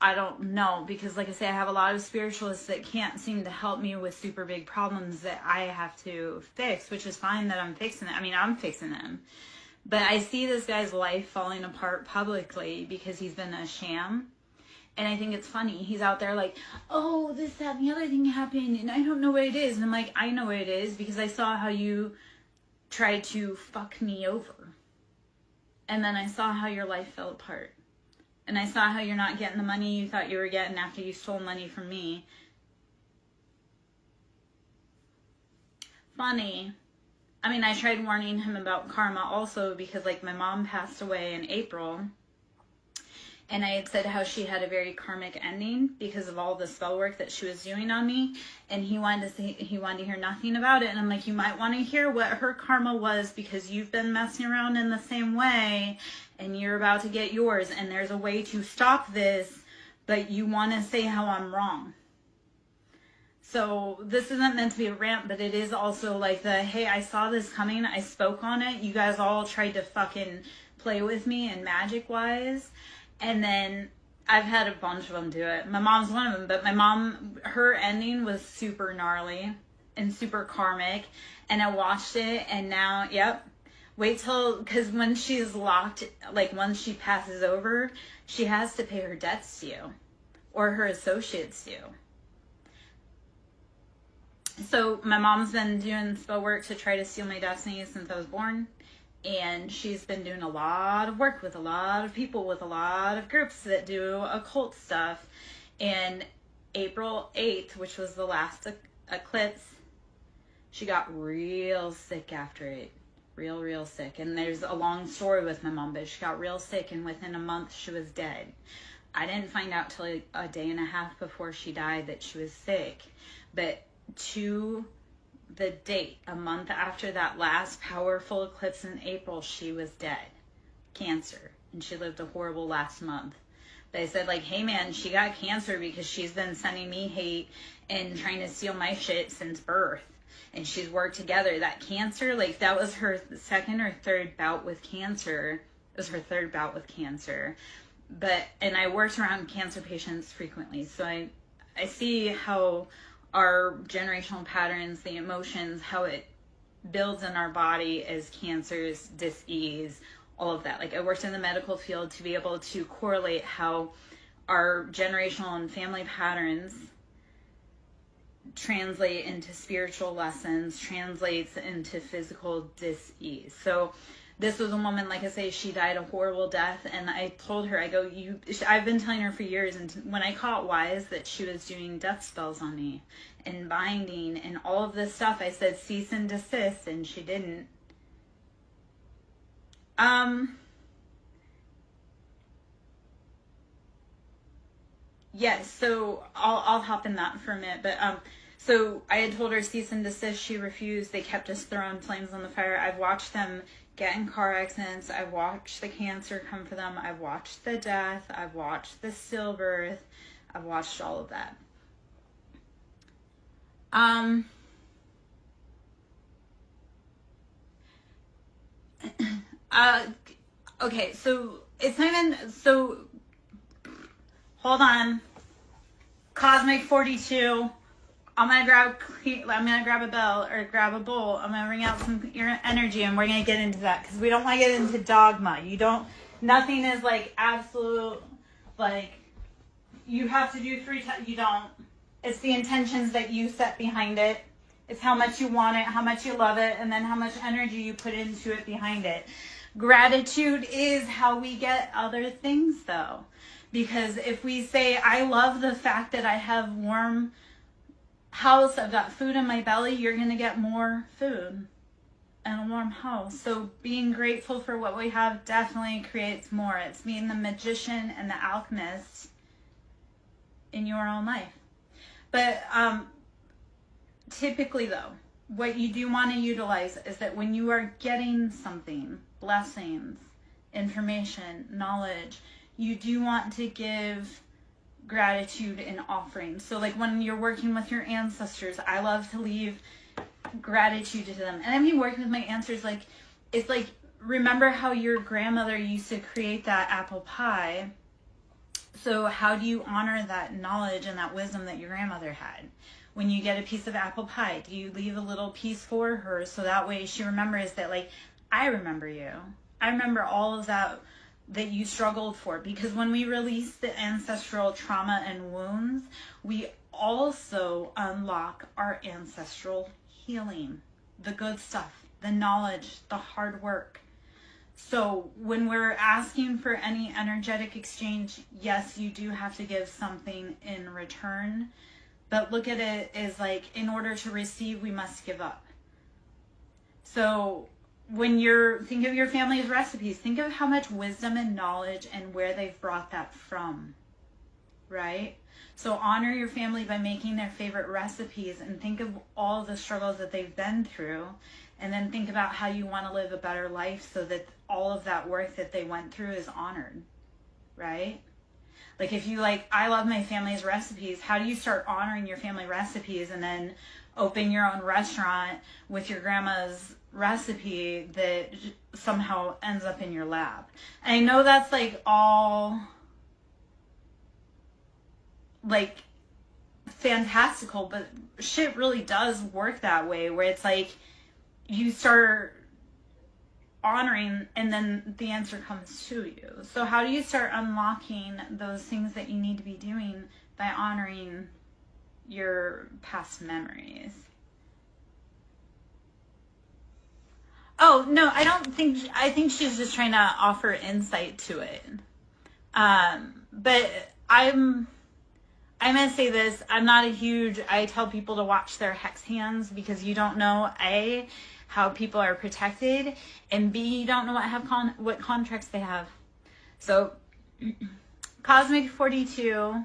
I don't know, because like I say, I have a lot of spiritualists that can't seem to help me with super big problems that I have to fix, which is fine that I'm fixing it. I mean, I'm fixing them. But I see this guy's life falling apart publicly because he's been a sham. And I think it's funny. He's out there like, oh, this, that, and the other thing happened, and I don't know what it is. And I'm like, I know what it is because I saw how you tried to fuck me over. And then I saw how your life fell apart. And I saw how you're not getting the money you thought you were getting after you stole money from me. Funny. I mean, I tried warning him about karma also because, like, my mom passed away in April. And I had said how she had a very karmic ending because of all the spell work that she was doing on me. And he wanted to hear nothing about it. And I'm like, you might want to hear what her karma was because you've been messing around in the same way. And you're about to get yours. And there's a way to stop this. But you want to say how I'm wrong. So this isn't meant to be a rant, but it is also like the, hey, I saw this coming. I spoke on it. You guys all tried to fucking play with me and magic-wise. And then I've had a bunch of them do it. My mom's one of them, but my mom, her ending was super gnarly and super karmic. And I watched it, and now, yep. Wait till, because when she's locked, like once she passes over, she has to pay her debts to you, or her associates do. So my mom's been doing spell work to try to steal my destiny since I was born. And she's been doing a lot of work with a lot of people, with a lot of groups that do occult stuff. And April 8th, which was the last eclipse, she got real sick after it. Real sick. And there's a long story with my mom, but she got real sick, and within a month she was dead. I didn't find out till a day and a half before she died that she was sick. But to the date, a month after that last powerful eclipse in April, she was dead. Cancer. And she lived a horrible last month. They said, like, hey man, she got cancer because she's been sending me hate and trying to steal my shit since birth. And she's worked together. That cancer, like, that was her second or third bout with cancer. It was her third bout with cancer. And I worked around cancer patients frequently. So I see how our generational patterns, the emotions, how it builds in our body as cancers, dis-ease, all of that. Like, I worked in the medical field to be able to correlate how our generational and family patterns translate into spiritual lessons, translates into physical dis-ease. So this was a woman, like I say, she died a horrible death, and I told her, I go, I've been telling her for years, and when I caught wise that she was doing death spells on me, and binding, and all of this stuff, I said, cease and desist, and she didn't. Yes, so I'll hop in that for a minute, but so I had told her cease and desist, she refused, they kept us throwing flames on the fire. I've watched them get in car accidents. I've watched the cancer come for them. I've watched the death. I've watched the stillbirth. I've watched all of that. Okay, so it's not even, so hold on. Cosmic 42. I'm gonna grab a bell or grab a bowl. I'm gonna bring out some energy, and we're gonna get into that because we don't want to get into dogma. Nothing is like absolute, like you have to do 3 times. You don't. It's the intentions that you set behind it, It's how much you want it, how much you love it, and then how much energy you put into it behind it. Gratitude is how we get other things, though. Because if we say, I love the fact that I have warm house, I've got food in my belly, you're going to get more food and a warm house. So being grateful for what we have definitely creates more. It's being the magician and the alchemist in your own life. But typically, though, what you do want to utilize is that when you are getting something, blessings, information, knowledge, you do want to give gratitude in offerings. So like when you're working with your ancestors, I love to leave gratitude to them. And I mean, working with my ancestors, like, it's like, remember how your grandmother used to create that apple pie? So how do you honor that knowledge and that wisdom that your grandmother had? When you get a piece of apple pie, do you leave a little piece for her so that way she remembers that, like, I remember you. I remember all of that you struggled for. Because when we release the ancestral trauma and wounds, we also unlock our ancestral healing, the good stuff, the knowledge, the hard work. So when we're asking for any energetic exchange, yes, you do have to give something in return. But look at it as like, in order to receive, we must give up. So when think of your family's recipes, think of how much wisdom and knowledge and where they've brought that from, right? So honor your family by making their favorite recipes and think of all the struggles that they've been through, and then think about how you want to live a better life so that all of that work that they went through is honored, right? Like if you I love my family's recipes, how do you start honoring your family recipes and then open your own restaurant with your grandma's recipe that somehow ends up in your lap? And I know that's all fantastical, but shit really does work that way, where it's you start honoring and then the answer comes to you. So how do you start unlocking those things that you need to be doing? By honoring your past memories. Oh, no, I think she's just trying to offer insight to it. But I'm going to say this. I tell people to watch their hex hands, because you don't know, A, how people are protected, and B, you don't know what contracts they have. So, Cosmic 42,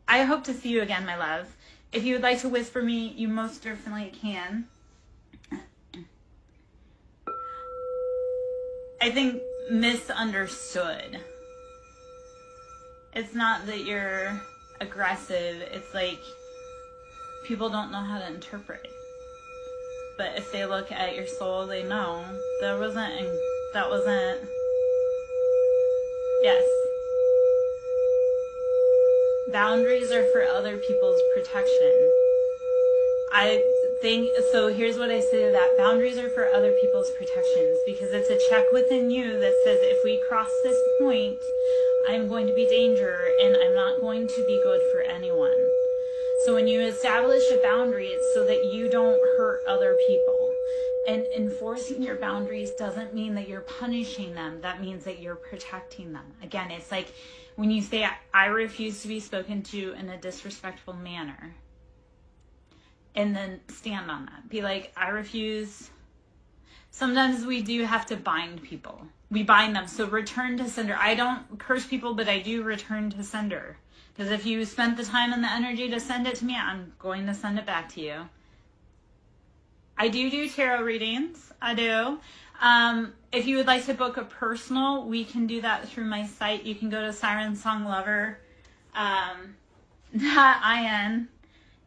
I hope to see you again, my love. If you would like to whisper me, you most definitely can. I think misunderstood. It's not that you're aggressive. It's people don't know how to interpret. But if they look at your soul, they know that wasn't, yes. Boundaries are for other people's protection. So here's what I say to that. Boundaries are for other people's protections, because it's a check within you that says, if we cross this point, I'm going to be danger, and I'm not going to be good for anyone. So when you establish a boundary, it's so that you don't hurt other people. And enforcing your boundaries doesn't mean that you're punishing them. That means that you're protecting them. Again, it's when you say, I refuse to be spoken to in a disrespectful manner. And then stand on that. Be I refuse. Sometimes we do have to bind people. We bind them. So return to sender. I don't curse people, but I do return to sender. Because if you spent the time and the energy to send it to me, I'm going to send it back to you. I do tarot readings. I do. If you would like to book a personal, we can do that through my site. You can go to SirenSongLover.in.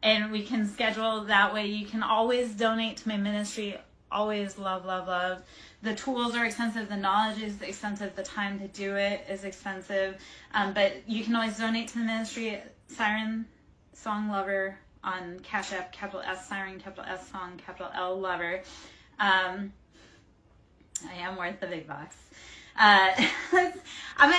And we can schedule that way. You can always donate to my ministry. Always love, love, love. The tools are expensive. The knowledge is expensive. The time to do it is expensive. But you can always donate to the ministry. SirenSong Lover on Cash App, capital S, Siren, capital S, Song, capital L, Lover. I am worth the big bucks. I'm going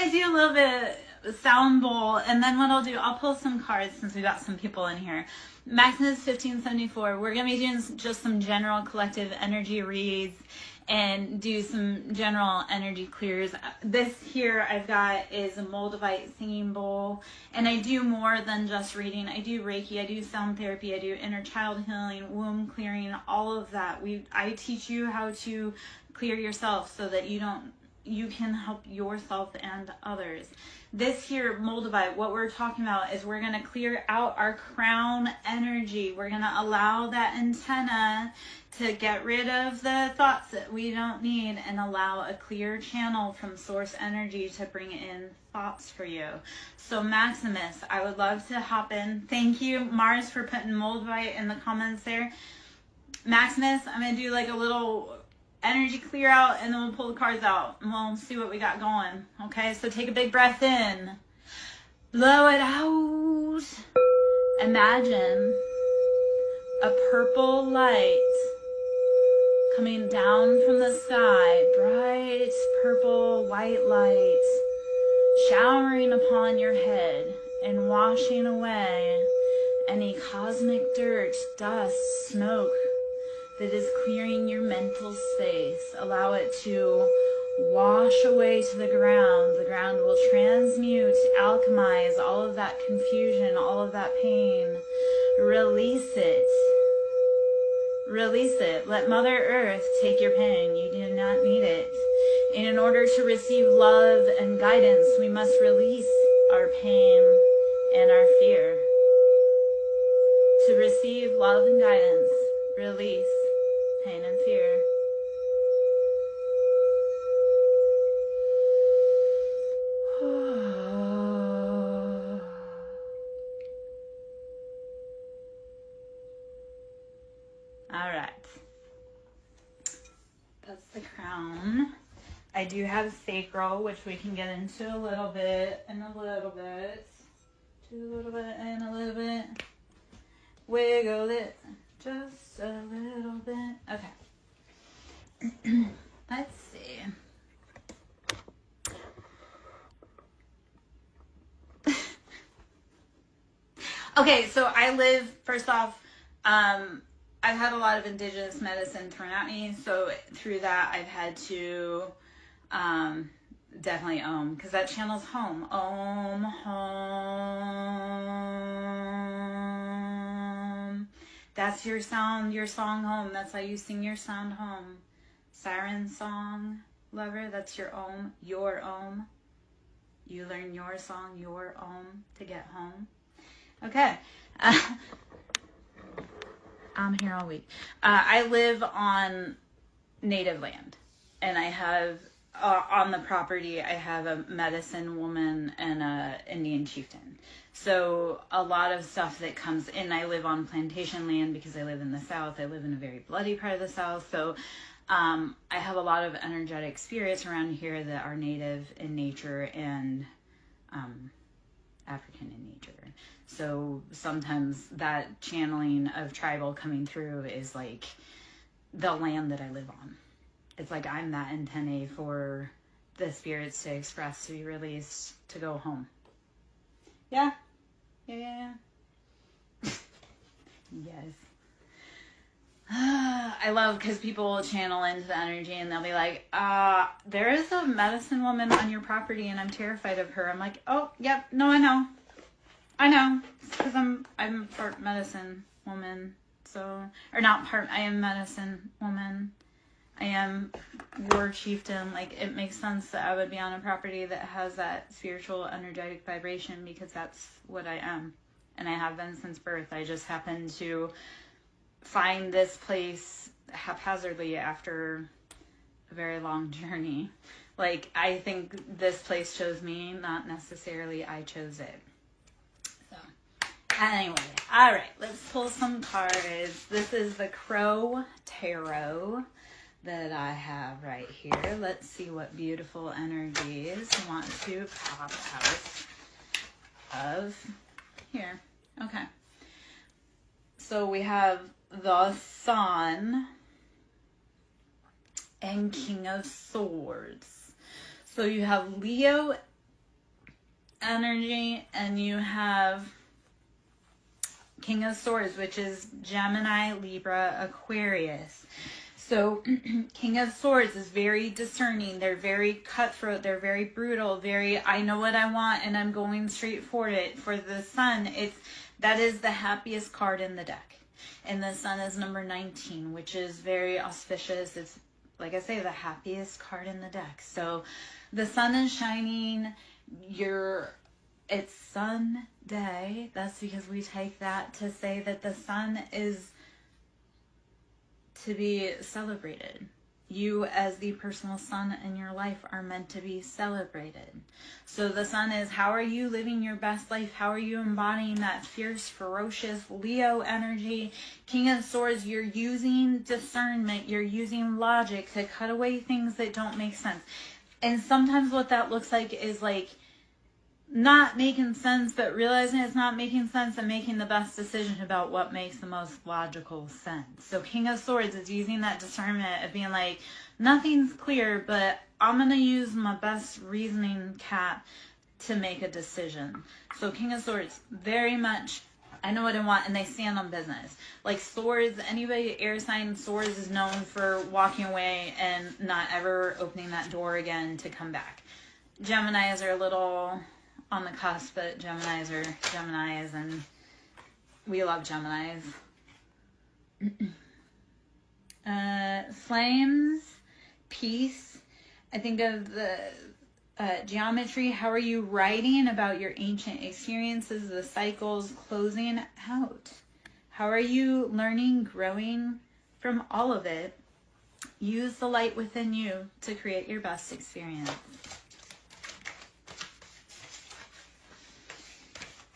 to do a little bit sound bowl, and then what I'll do, I'll pull some cards since we got some people in here. Maximus 1574. We're going to be doing just some general collective energy reads and do some general energy clears. This here I've got is a Moldavite singing bowl, and I do more than just reading. I do Reiki, I do sound therapy, I do inner child healing, womb clearing, all of that. I teach you how to clear yourself so that you can help yourself and others. This here, Moldavite, what we're talking about is we're going to clear out our crown energy. We're going to allow that antenna to get rid of the thoughts that we don't need and allow a clear channel from source energy to bring in thoughts for you. So Maximus, I would love to hop in. Thank you, Mars, for putting Moldavite in the comments there. Maximus, I'm going to do like a little energy clear out, and then we'll pull the cards out and we'll see what we got going. Okay, so take a big breath in, blow it out. Imagine a purple light coming down from the sky, bright purple white light showering upon your head and washing away any cosmic dirt, dust, smoke that is clearing your mental space. Allow it to wash away to the ground. The ground will transmute, alchemize all of that confusion, all of that pain. Release it. Release it. Let Mother Earth take your pain. You do not need it. And in order to receive love and guidance, we must release our pain and our fear. To receive love and guidance, release pain and fear. All right. That's the crown. I do have sacral, which we can get into a little bit and a little bit. To a little bit and a little bit. Wiggle it just a little bit. Okay. Let's see. Okay, so I live, first off, I've had a lot of indigenous medicine thrown at me, so through that I've had to definitely Om, because that channel's home. Om, home. That's your sound, your song home. That's how you sing your sound home. SirenSong, lover, that's your Om, your Om. You learn your song, your Om, to get home. Okay. I'm here all week. I live on native land, and I have, on the property, I have a medicine woman and a Indian chieftain. So a lot of stuff that comes in, I live on plantation land because I live in the South. I live in a very bloody part of the South. So I have a lot of energetic spirits around here that are native in nature and African in nature. So sometimes that channeling of tribal coming through is like the land that I live on. It's like I'm that antennae for the spirits to express, to be released, to go home. Yeah? Yeah. Yes. I love because people will channel into the energy and they'll be like, there is a medicine woman on your property and I'm terrified of her. I'm like, oh, yep, no, I know. Because I'm part medicine woman. So, or not part, I am medicine woman. I am war chieftain. Like, it makes sense that I would be on a property that has that spiritual, energetic vibration because that's what I am. And I have been since birth. I just happened to find this place haphazardly after a very long journey. Like, I think this place chose me, not necessarily I chose it. So, anyway, all right, let's pull some cards. This is the Crow Tarot that I have right here. Let's see what beautiful energies want to pop out of here. Okay. So we have the Sun and King of Swords. So you have Leo energy, and you have King of Swords, which is Gemini, Libra, Aquarius. So King of Swords is very discerning. They're very cutthroat. They're very brutal. Very, I know what I want and I'm going straight for it. For the Sun, that is the happiest card in the deck. And the Sun is number 19, which is very auspicious. It's, like I say, the happiest card in the deck. So the Sun is shining. It's Sun Day. That's because we take that to say that the Sun is to be celebrated. You as the personal sun in your life are meant to be celebrated. So the Sun is, how are you living your best life? How are you embodying that fierce, ferocious Leo energy? King of Swords, you're using discernment. You're using logic to cut away things that don't make sense. And sometimes what that looks like is like not making sense, but realizing it's not making sense and making the best decision about what makes the most logical sense. So King of Swords is using that discernment of being like, nothing's clear, but I'm going to use my best reasoning cap to make a decision. So King of Swords, very much, I know what I want, and they stand on business. Like Swords, anybody air sign Swords is known for walking away and not ever opening that door again to come back. Geminis are a little on the cusp, but Geminis are Geminis, and we love Geminis. Flames, peace. I think of the geometry. How are you writing about your ancient experiences, the cycles closing out? How are you learning, growing from all of it? Use the light within you to create your best experience.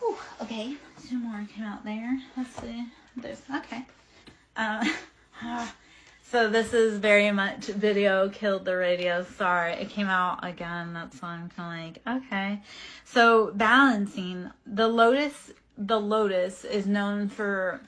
Ooh, okay, two more came out there. Let's see. Okay. So this is very much video killed the radio. Sorry, it came out again. That's why I'm kind of like, okay. So balancing. The lotus is known for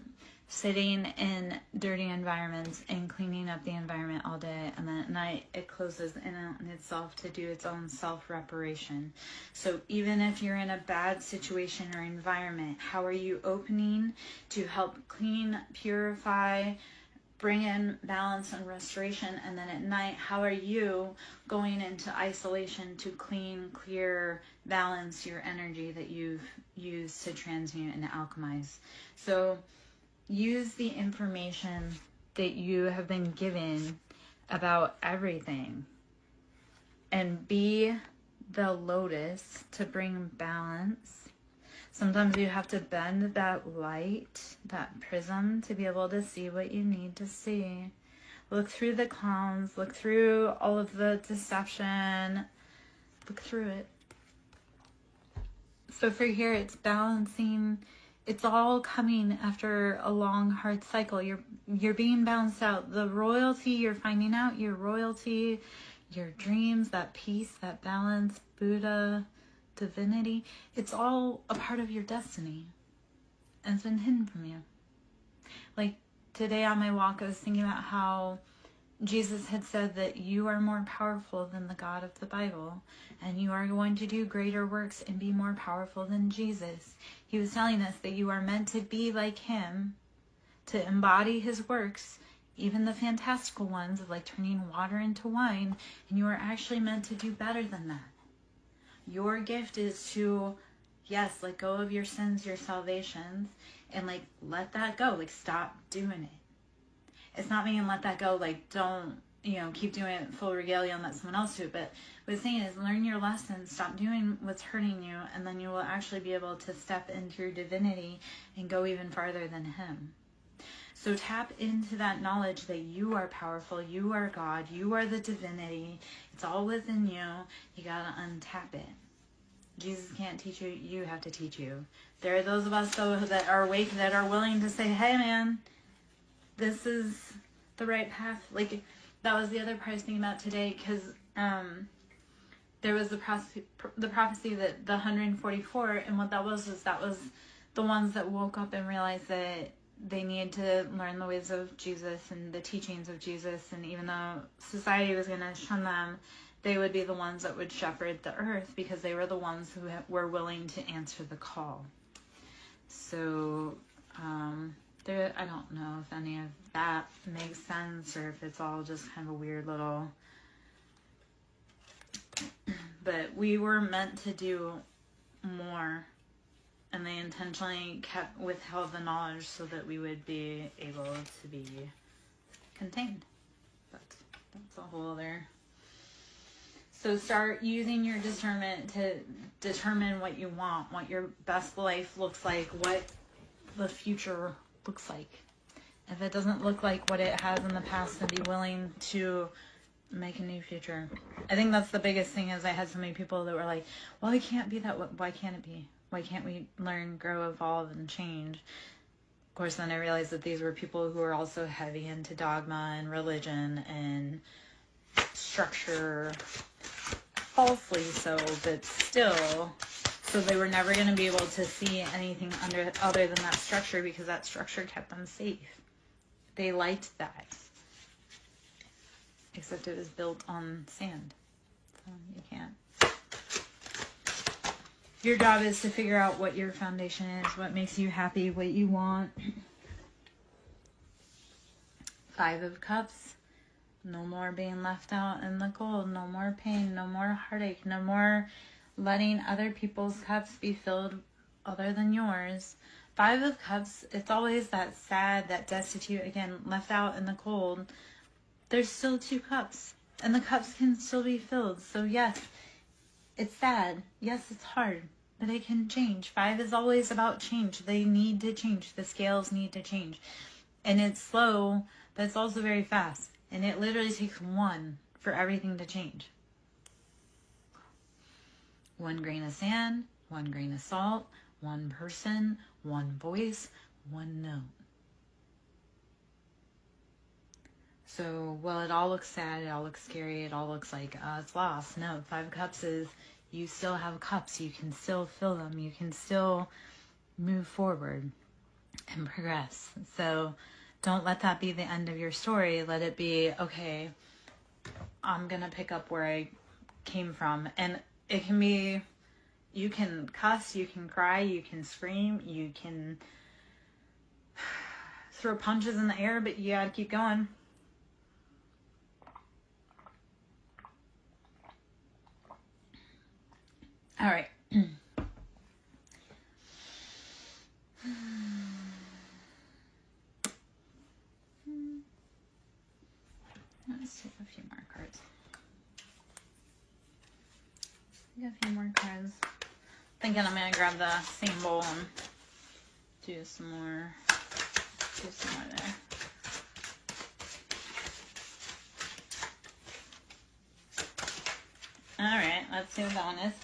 sitting in dirty environments and cleaning up the environment all day, and then at night it closes in on itself to do its own self-reparation. So even if you're in a bad situation or environment, how are you opening to help clean, purify, bring in balance and restoration? And then at night, how are you going into isolation to clean, clear, balance your energy that you've used to transmute and alchemize? So use the information that you have been given about everything and be the lotus to bring balance. Sometimes you have to bend that light, that prism, to be able to see what you need to see. Look through the clowns, look through all of the deception, look through it. So for here, it's balancing. It's all coming after a long, hard cycle. You're being balanced out. The royalty, you're finding out your royalty, your dreams, that peace, that balance, Buddha, divinity. It's all a part of your destiny. And it's been hidden from you. Like today on my walk, I was thinking about how Jesus had said that you are more powerful than the God of the Bible, and you are going to do greater works and be more powerful than Jesus. He was telling us that you are meant to be like him, to embody his works, even the fantastical ones of like turning water into wine, and you are actually meant to do better than that. Your gift is to, yes, let go of your sins, your salvations, and like let that go, like stop doing it. It's not meaning let that go, like don't, keep doing it full regalia and let someone else do it. But what it's saying is learn your lessons, stop doing what's hurting you, and then you will actually be able to step into your divinity and go even farther than him. So tap into that knowledge that you are powerful, you are God, you are the divinity. It's all within you. You gotta untap it. Jesus can't teach you, you have to teach you. There are those of us though that are awake, that are willing to say, hey man, this is the right path. Like that was the other part I was thinking about today, because there was the prophecy that the 144, and what that was the ones that woke up and realized that they needed to learn the ways of Jesus and the teachings of Jesus. And even though society was going to shun them, they would be the ones that would shepherd the earth because they were the ones who were willing to answer the call. So, I don't know if any of that makes sense or if it's all just kind of a weird little... But we were meant to do more, and they intentionally withheld the knowledge so that we would be able to be contained. But that's a whole other... So start using your discernment to determine what you want, what your best life looks like, what the future looks like. If it doesn't look like what it has in the past, then be willing to make a new future. I think that's the biggest thing. Is I had so many people that were like, well, it can't be that. Why can't it be? Why can't we learn, grow, evolve, and change? Of course, then I realized that these were people who were also heavy into dogma and religion and structure, falsely so, but still. So they were never going to be able to see anything other than that structure because that structure kept them safe. They liked that. Except it was built on sand. So you can't. Your job is to figure out what your foundation is, what makes you happy, what you want. 5 of Cups. No more being left out in the cold. No more pain. No more heartache. No more letting other people's cups be filled other than yours. 5 of Cups, it's always that sad, that destitute, again, left out in the cold. There's still 2 cups, and the cups can still be filled. So yes, it's sad. Yes, it's hard, but it can change. 5 is always about change. They need to change. The scales need to change. And it's slow, but it's also very fast. And it literally takes 1 for everything to change. 1 grain of sand, 1 grain of salt, 1 person, 1 voice, 1 note. So, well, it all looks sad, it all looks scary, it all looks like it's lost. No, 5 Cups is you still have cups. You can still fill them. You can still move forward and progress. So don't let that be the end of your story. Let it be, okay, I'm going to pick up where I came from. And it can be, you can cuss, you can cry, you can scream, you can throw punches in the air, but you got to keep going. All right. Let's take a few more cards. Get a few more cards. Thinking I'm gonna grab the same bowl and do some more there. All right, let's see what that one is.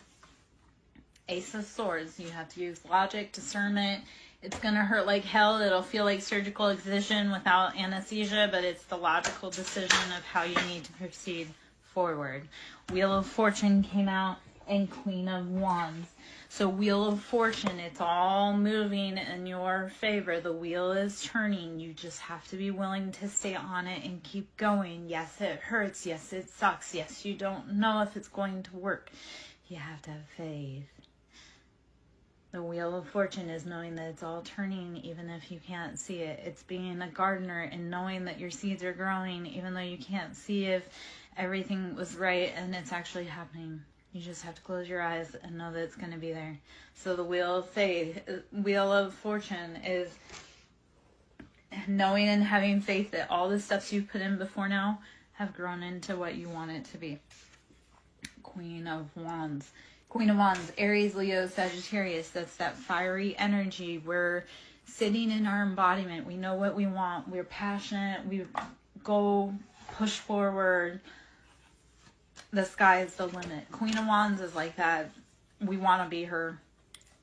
Ace of Swords. You have to use logic, discernment. It's going to hurt like hell. It'll feel like surgical excision without anesthesia, but it's the logical decision of how you need to proceed forward. Wheel of Fortune came out and Queen of Wands. So Wheel of Fortune, it's all moving in your favor. The wheel is turning. You just have to be willing to stay on it and keep going. Yes, it hurts. Yes, it sucks. Yes, you don't know if it's going to work. You have to have faith. The Wheel of Fortune is knowing that it's all turning even if you can't see it. It's being a gardener and knowing that your seeds are growing even though you can't see if everything was right and it's actually happening. You just have to close your eyes and know that it's going to be there. So the Wheel of Faith, Wheel of Fortune is knowing and having faith that all the steps you've put in before now have grown into what you want it to be. Queen of Wands. Queen of Wands, Aries, Leo, Sagittarius. That's that fiery energy. We're sitting in our embodiment. We know what we want. We're passionate. We go push forward. The sky is the limit. Queen of Wands is like that. We want to be her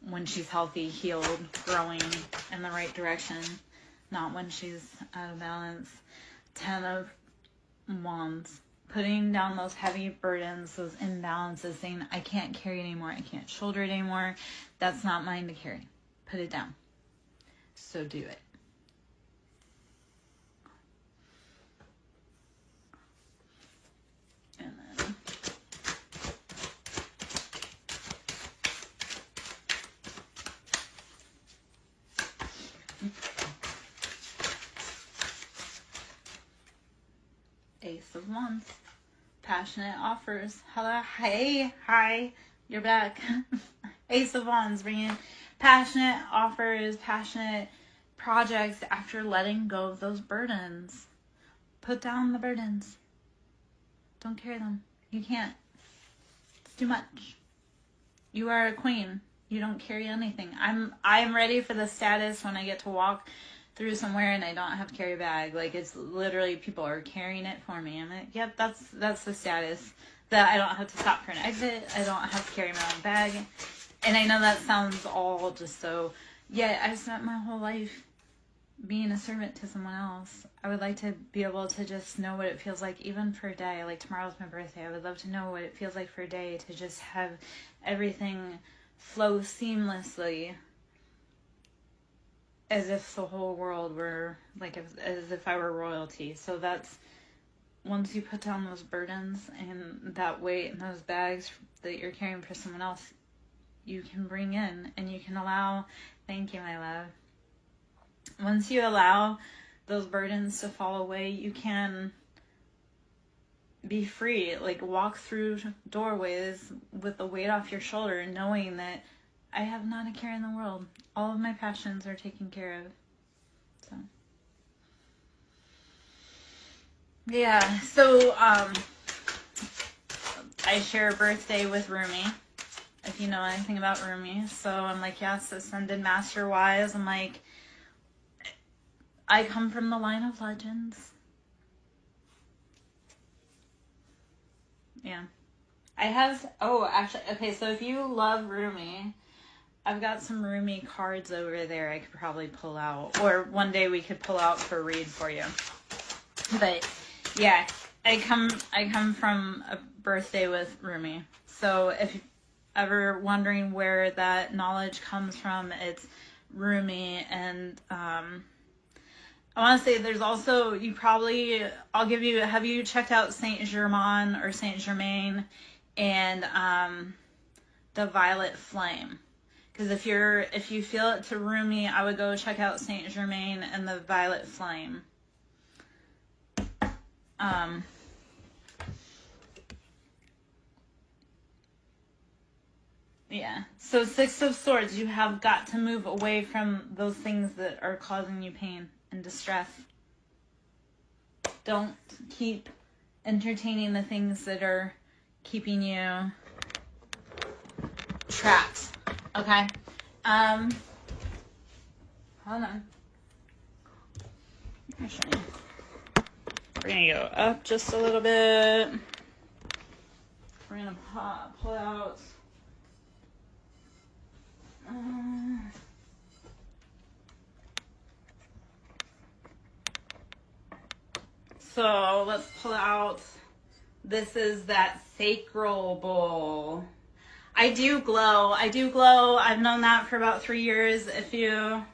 when she's healthy, healed, growing in the right direction. Not when she's out of balance. 10 of Wands. Putting down those heavy burdens, those imbalances, saying, I can't carry it anymore. I can't shoulder it anymore. That's not mine to carry. Put it down. So do it. And then Ace of Wands. Passionate offers. Hello. Hey. Hi. You're back. Ace of Wands, bringing passionate offers, passionate projects after letting go of those burdens. Put down the burdens. Don't carry them. You can't. It's too much. You are a queen. You don't carry anything. I'm ready for the status when I get to walk through somewhere and I don't have to carry a bag. Like, it's literally people are carrying it for me. I'm like, yep, that's the status. That I don't have to stop for an exit. I don't have to carry my own bag. And I know that sounds all just so, yeah, I've spent my whole life being a servant to someone else. I would like to be able to just know what it feels like, even for a day. Like, tomorrow's my birthday. I would love to know what it feels like for a day to just have everything flow seamlessly, as if the whole world were, like, as if I were royalty. So that's, once you put down those burdens and that weight and those bags that you're carrying for someone else, you can bring in and you can allow, thank you, my love. Once you allow those burdens to fall away, you can be free. Like, walk through doorways with the weight off your shoulder, knowing that I have not a care in the world. All of my passions are taken care of. So, yeah. So, I share a birthday with Rumi, if you know anything about Rumi. So I'm like, yes, ascended master wise. I'm like, I come from the line of legends. Yeah. I have, oh, actually, okay, so if you love Rumi, I've got some Rumi cards over there I could probably pull out. Or one day we could pull out for a read for you. But, yeah, I come from a birthday with Rumi. So if you're ever wondering where that knowledge comes from, it's Rumi. And, I want to say there's also, you probably, I'll give you, have you checked out Saint Germain or Saint Germain and the Violet Flame? Because if you feel it to Rumi, I would go check out Saint Germain and the Violet Flame. Yeah. So Six of Swords, you have got to move away from those things that are causing you pain and distress. Don't keep entertaining the things that are keeping you trapped. Okay? Hold on. Actually, we're gonna go up just a little bit. We're gonna pull out. So let's pull out, this is that sacral bowl. I do glow. I've known that for about 3 years. If you...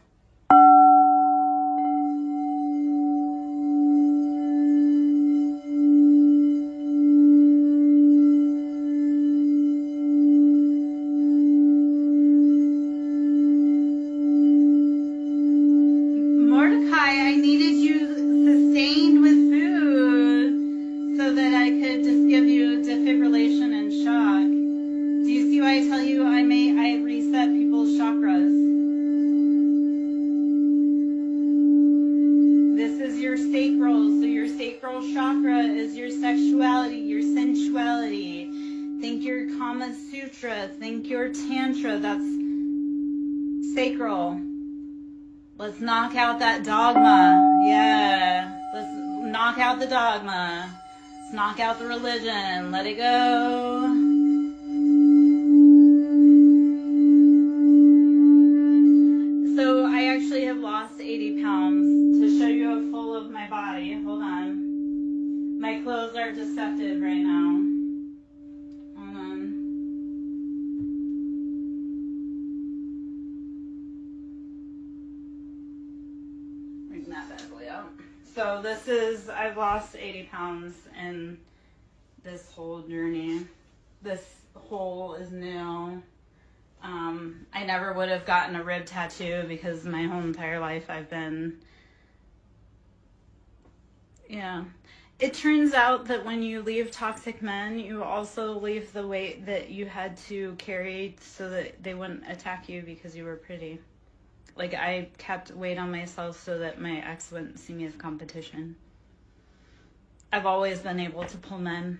Think your Tantra, that's sacral. Let's knock out that dogma. Yeah. Let's knock out the dogma. Let's knock out the religion. Let it go. So I actually have lost 80 pounds. To show you a full of my body. Hold on. My clothes are deceptive right now. Hold on. So this is, I've lost 80 pounds in this whole journey. This hole is new. I never would have gotten a rib tattoo because my whole entire life I've been, yeah. It turns out that when you leave toxic men, you also leave the weight that you had to carry so that they wouldn't attack you because you were pretty. Like, I kept weight on myself so that my ex wouldn't see me as competition. I've always been able to pull men.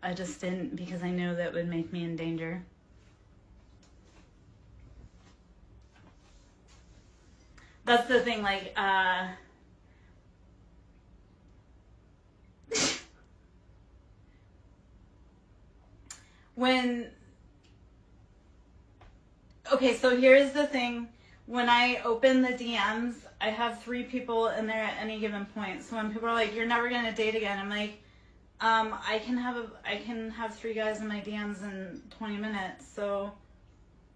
I just didn't because I knew that would make me in danger. That's the thing, like, okay, so here's the thing. When I open the DMs, I have 3 people in there at any given point. So when people are like, "You're never gonna date again," I'm like, I can have 3 guys in my DMs in 20 minutes. So,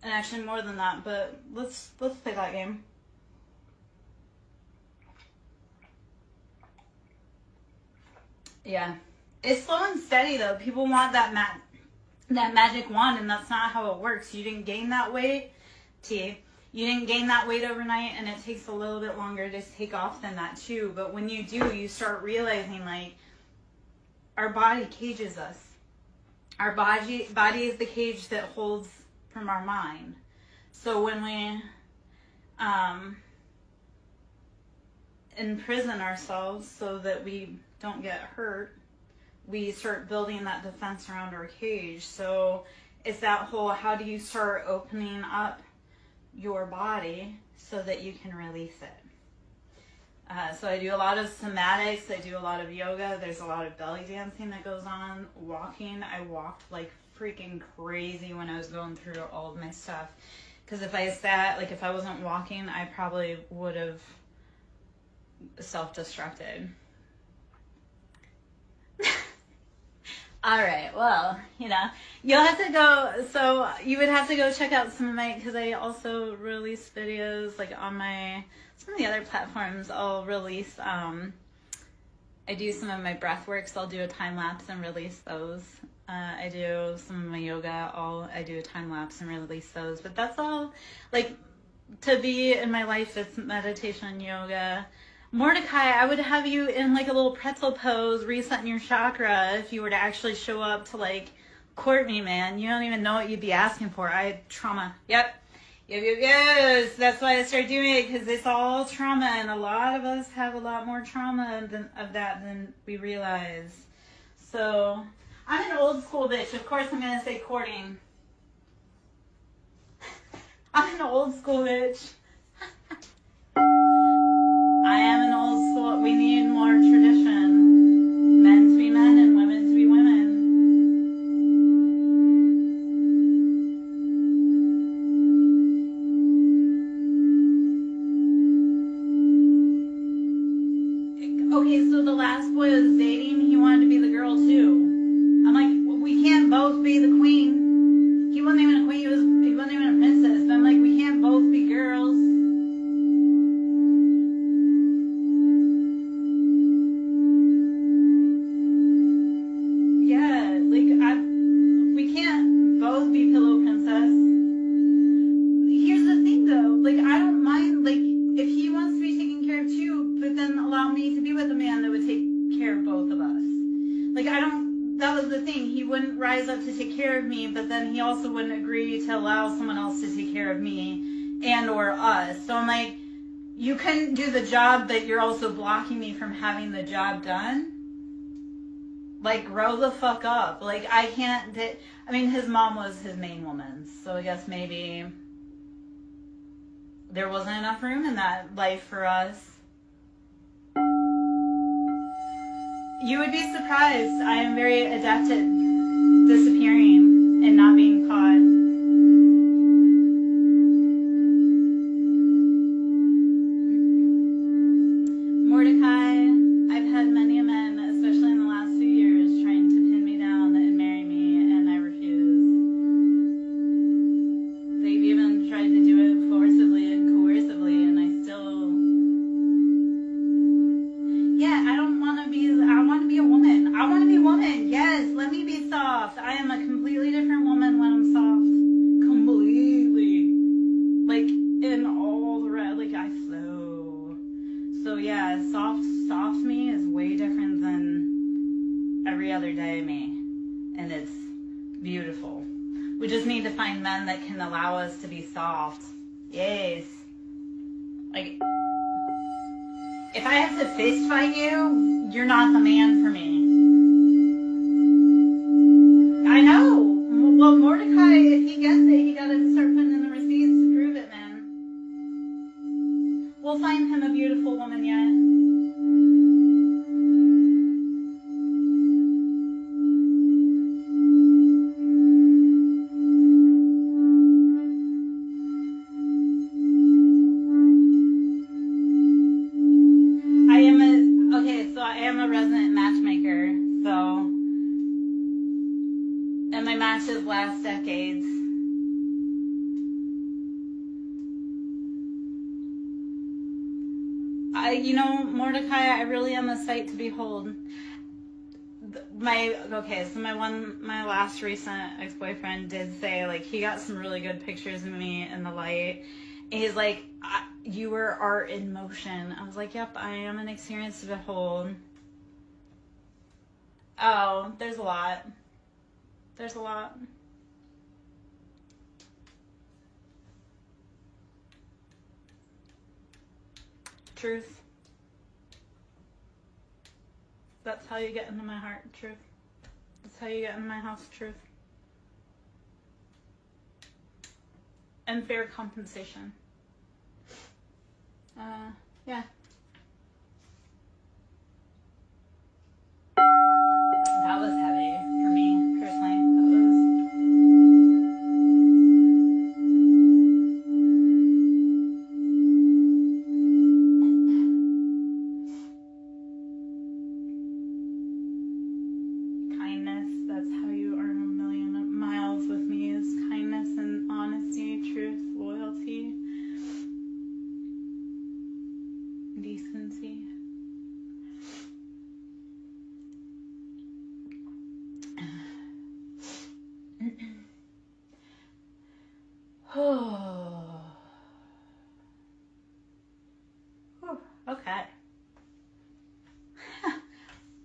and actually more than that. But let's play that game. Yeah, it's slow and steady though. People want that magic wand, and that's not how it works. You didn't gain that weight, T. You didn't gain that weight overnight, and it takes a little bit longer to take off than that too. But when you do, you start realizing, like, our body cages us. Our body is the cage that holds from our mind. So when we imprison ourselves so that we don't get hurt, we start building that defense around our cage. So it's that whole, how do you start opening up your body so that you can release it? So I do a lot of somatics. I do a lot of yoga. There's a lot of belly dancing that goes on. Walking. I walked like freaking crazy when I was going through all of my stuff. Because if I sat, like if I wasn't walking, I probably would have self-destructed. All right, well, you know, you'll have to go, so you would have to go check out some of my, because I also release videos, like on some of the other platforms. I'll release, I do some of my breath work, so I'll do a time lapse and release those. I do some of my yoga, I do a time lapse and release those. But that's all, like, to be in my life, it's meditation and yoga. Mordecai, I would have you in like a little pretzel pose, resetting your chakra if you were to actually show up to like court me, man. You don't even know what you'd be asking for. I had trauma. Yep. Yes. That's why I started doing it, because it's all trauma, and a lot of us have a lot more trauma of that than we realize. So I'm an old school bitch. Of course I'm going to say courting. I'm an old school bitch. I am an old school. We need more tradition. Men to be men and women to be women. Okay, so the last boy I was dating, he wanted to be the girl too. I'm like, well, we can't both be the queen. He wasn't even a queen. He wasn't even a princess. But I'm like, we can't both be girls. To take care of me, but then he also wouldn't agree to allow someone else to take care of me and or us. So I'm like, you couldn't do the job, but you're also blocking me from having the job done. Like, grow the fuck up. Like, I can't. I mean, his mom was his main woman, so I guess maybe there wasn't enough room in that life for us. You would be surprised. I am very adept at disappearing and not being caught. Mordecai, I've had many men, especially in the last few years, trying to pin me down and marry me, and I refuse. They've even tried to do it forcibly and coercively, and I still... Yeah, I want to be a woman. I want to be a woman. Yes, let me be soft. I am a completely different woman when I'm soft. Completely. Like, in all the rest, like, I flow. So yeah, soft me is way different than other day me, and it's beautiful. We just need to find men that can allow us to be soft. Yes. Like, if I have to fist fight you, you're not the man for me. I know. Well, Mordecai, if he gets it, he gotta start putting in the receipts to prove it, man. We'll find him a beautiful woman yet. I am a resident matchmaker, so, and my matches last decades. Mordecai, I really am a sight to behold. My last recent ex-boyfriend did say, like, he got some really good pictures of me in the light. And he's like, you were art in motion. I was like, yep, I am an experience to behold. Oh, there's a lot. There's a lot. Truth. That's how you get into my heart. Truth. That's how you get into my house. Truth. And fair compensation. Yeah. That was heavy for me, personally. That was... Kindness, that's how you earn a million miles with me, is kindness and honesty, truth, loyalty, decency. Oh. Okay.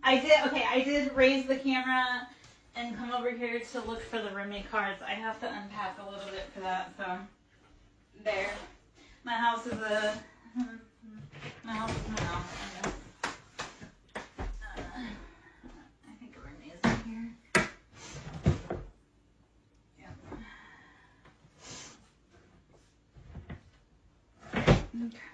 I did raise the camera and come over here to look for the roommate cards. I have to unpack a little bit for that, so there. My house is my house, I guess. I think a roommate is in here. Yep. Okay.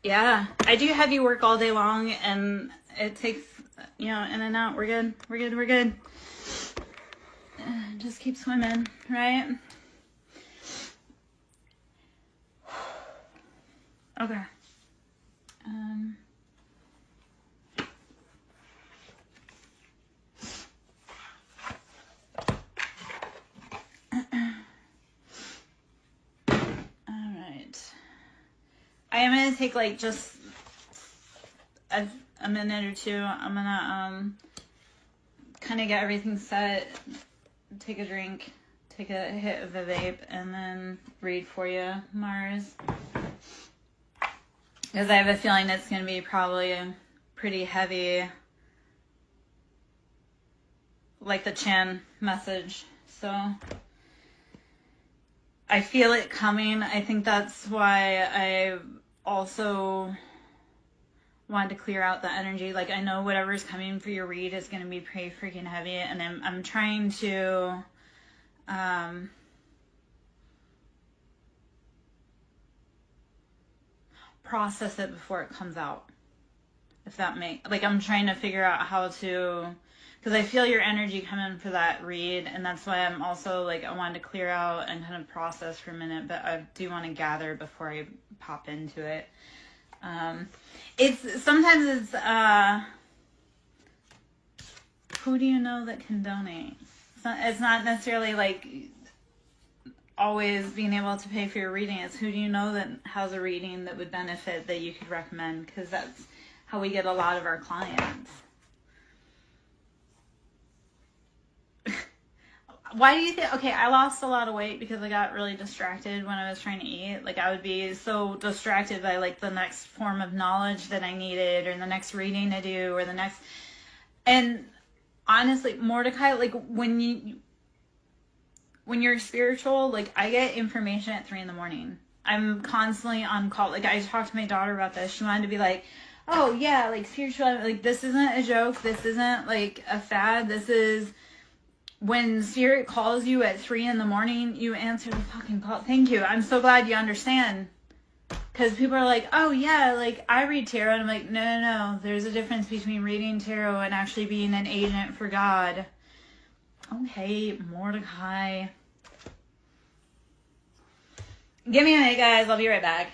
Yeah, I do heavy work all day long, and it takes, in and out. We're good. Just keep swimming, right? Okay. I am going to take like just a minute or two. I'm going to kind of get everything set, take a drink, take a hit of the vape, and then read for you, Mars. Because I have a feeling it's going to be probably pretty heavy, like the Chan message. So I feel it coming. I think that's why I also wanted to clear out the energy. Like, I know whatever's coming for your read is going to be pretty freaking heavy, and I'm trying to process it before it comes out. If that makes, like, I'm trying to figure out how to, because I feel your energy coming for that read, and that's why I'm also, like, I wanted to clear out and kind of process for a minute, but I do want to gather before I pop into it. Sometimes who do you know that can donate? It's not necessarily like always being able to pay for your reading. It's who do you know that has a reading that would benefit that you could recommend, because that's how we get a lot of our clients. Why do you think? Okay, I lost a lot of weight because I got really distracted when I was trying to eat. Like, I would be so distracted by like the next form of knowledge that I needed, or the next reading to do, or the next. And honestly, Mordecai, like when you're spiritual, like I get information at 3 a.m. I'm constantly on call. Like, I talked to my daughter about this. She wanted to be like, oh yeah, like spiritual. Like, this isn't a joke. This isn't like a fad. This is. When Spirit calls you at 3 a.m, you answer the fucking call. Thank you. I'm so glad you understand. Because people are like, oh yeah, like I read tarot. And I'm like, no. There's a difference between reading tarot and actually being an agent for God. Okay, Mordecai. Give me a minute, guys. I'll be right back.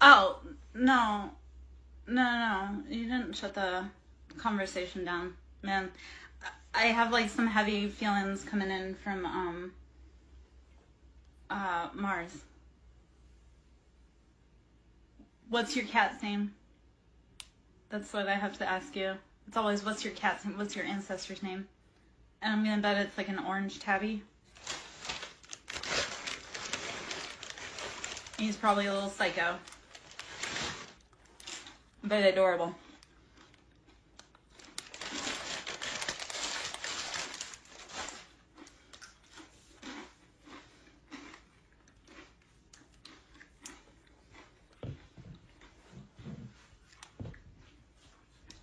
Oh, no. No. You didn't shut the conversation down, man. I have like some heavy feelings coming in from Mars. What's your cat's name? That's what I have to ask you. It's always, what's your cat's name? What's your ancestor's name? And I'm gonna bet it's like an orange tabby. He's probably a little psycho, but adorable.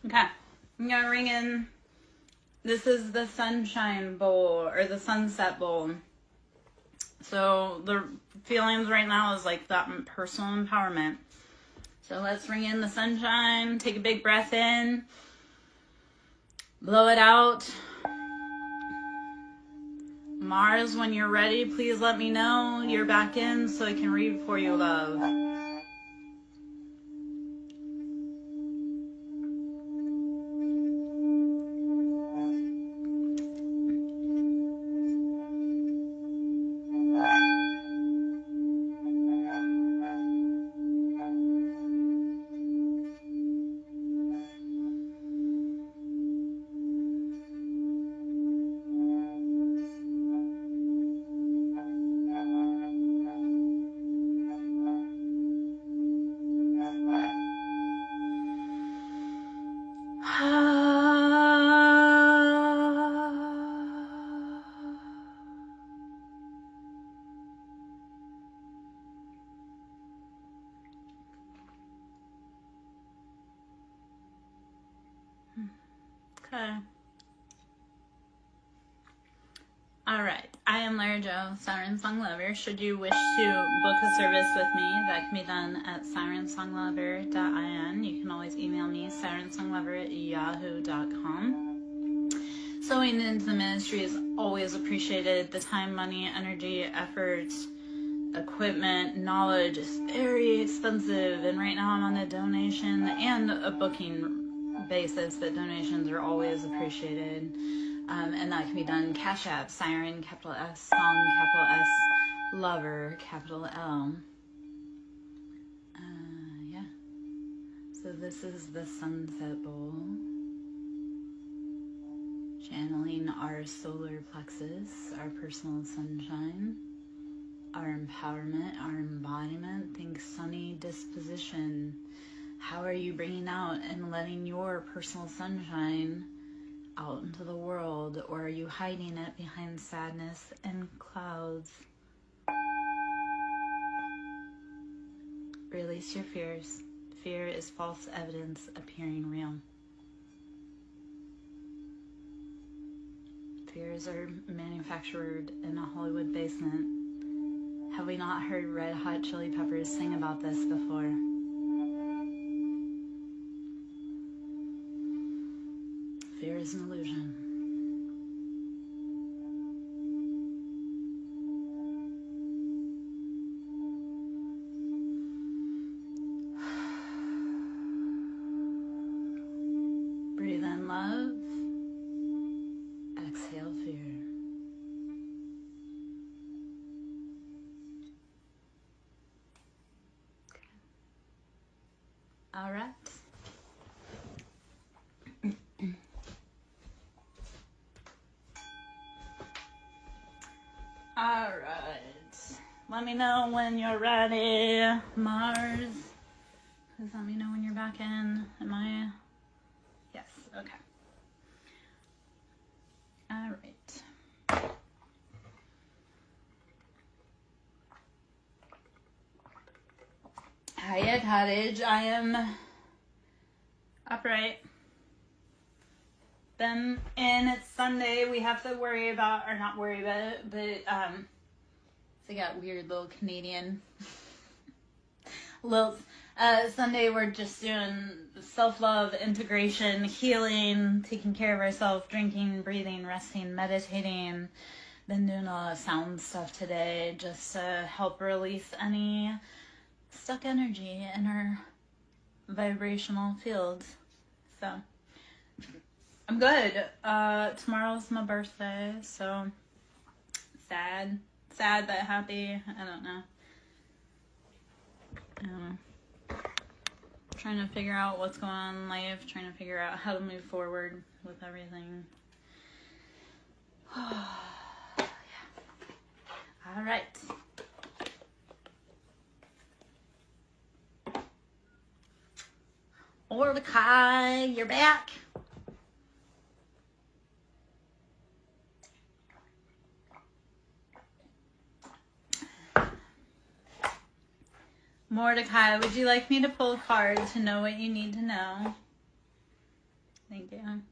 Okay, I'm gonna ring in. This is the sunshine bowl, or the sunset bowl. So the feelings right now is like that personal empowerment. So let's ring in the sunshine. Take a big breath in. Blow it out. Mars, when you're ready, please let me know you're back in so I can read for you, love. All right. I am Lara Jo, SirenSong Lover. Should you wish to book a service with me, that can be done at SirenSongLover.in. You can always email me, SirenSongLover@yahoo.com. Sewing into the ministry is always appreciated. The time, money, energy, effort, equipment, knowledge is very expensive. And right now I'm on a donation and a booking basis that donations are always appreciated. And that can be done Cash App, Siren, capital S, Song, capital S, Lover, capital L. Yeah. So this is the Sunset Bowl. Channeling our solar plexus, our personal sunshine, our empowerment, our embodiment. Think sunny disposition. How are you bringing out and letting your personal sunshine out into the world, or are you hiding it behind sadness and clouds? Release your fears. Fear is false evidence appearing real. Fears are manufactured in a Hollywood basement. Have we not heard Red Hot Chili Peppers sing about this before? Fear is an illusion. Breathe in love. Exhale fear. Okay. All right. All right. Let me know when you're ready, Mars. Please let me know when you're back in. Am I? Yes. Okay. All right. Hiya, Cottage. I am upright. Then, and it's Sunday, we have to worry about, or not worry about it, but they got weird little Canadian little, Sunday we're just doing self-love, integration, healing, taking care of ourselves, drinking, breathing, resting, meditating. Been doing a lot of sound stuff today just to help release any stuck energy in our vibrational fields. So I'm good. Tomorrow's my birthday, so sad but happy. I don't know. Trying to figure out what's going on in life, trying to figure out how to move forward with everything. Yeah. All right. Mordecai, you're back. Mordecai, would you like me to pull a card to know what you need to know? Thank you.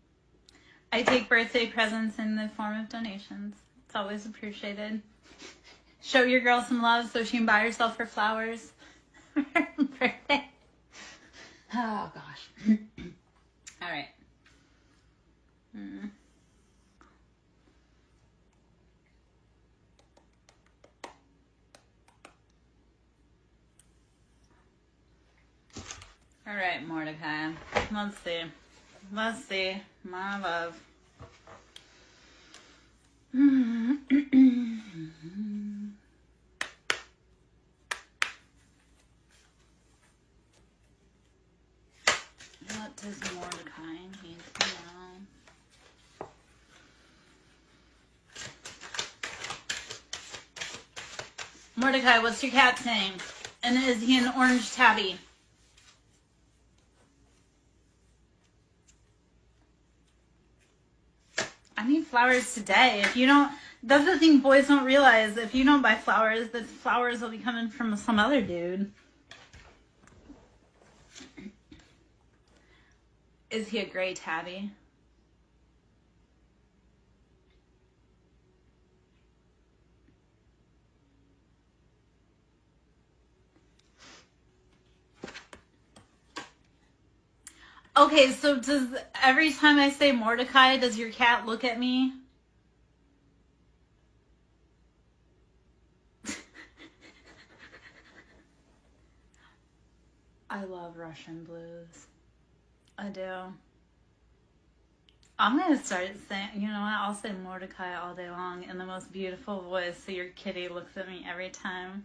I take birthday presents in the form of donations. It's always appreciated. Show your girl some love so she can buy herself her flowers for her birthday. Oh, gosh. All right. All right, Mordecai. Let's see. Let's see. My love. What does Mordecai need to know? Mordecai, what's your cat's name? And is he an orange tabby? I need flowers today. If you don't, that's the thing boys don't realize. If you don't buy flowers, the flowers will be coming from some other dude. Is he a gray tabby? Okay, so does every time I say Mordecai, does your cat look at me? I love Russian blues. I do. I'm going to start saying, you know what, I'll say Mordecai all day long in the most beautiful voice so your kitty looks at me every time.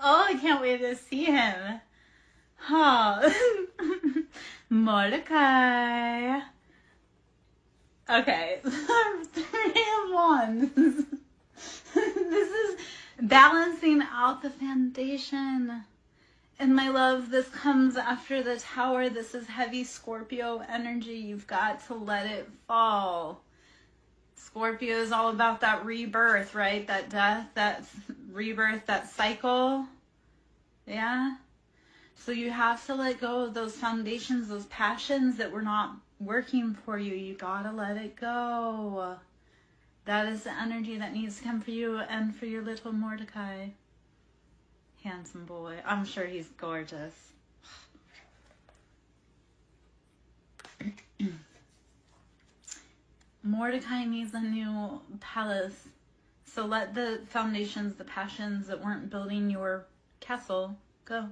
Oh, I can't wait to see him. Oh. Mordecai. Okay. 3 of Wands. This is balancing out the foundation. And my love, this comes after the Tower. This is heavy Scorpio energy. You've got to let it fall. Scorpio is all about that rebirth, right? That death, that rebirth, that cycle. Yeah? So you have to let go of those foundations, those passions that were not working for you. You gotta let it go. That is the energy that needs to come for you and for your little Mordecai. Handsome boy. I'm sure he's gorgeous. Mordecai needs a new palace. So let the foundations, the passions that weren't building your castle go.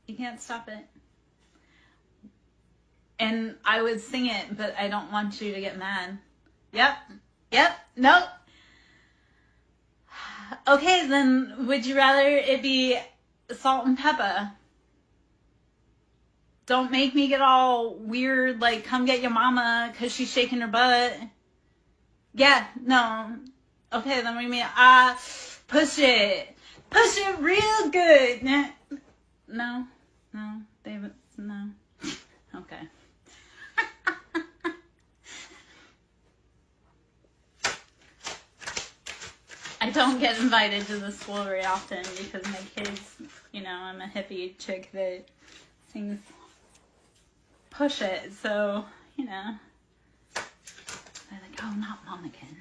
You can't stop it. And I would sing it, but I don't want you to get mad. Yep, nope. Okay, then would you rather it be salt and pepper? Don't make me get all weird, like come get your mama because she's shaking her butt. Yeah, no. Okay, then we mean push it real good. No, David, no. Okay. I don't get invited to the school very often because my kids, you know, I'm a hippie chick that sings push it, so, you know, they're like, oh, not Monacan.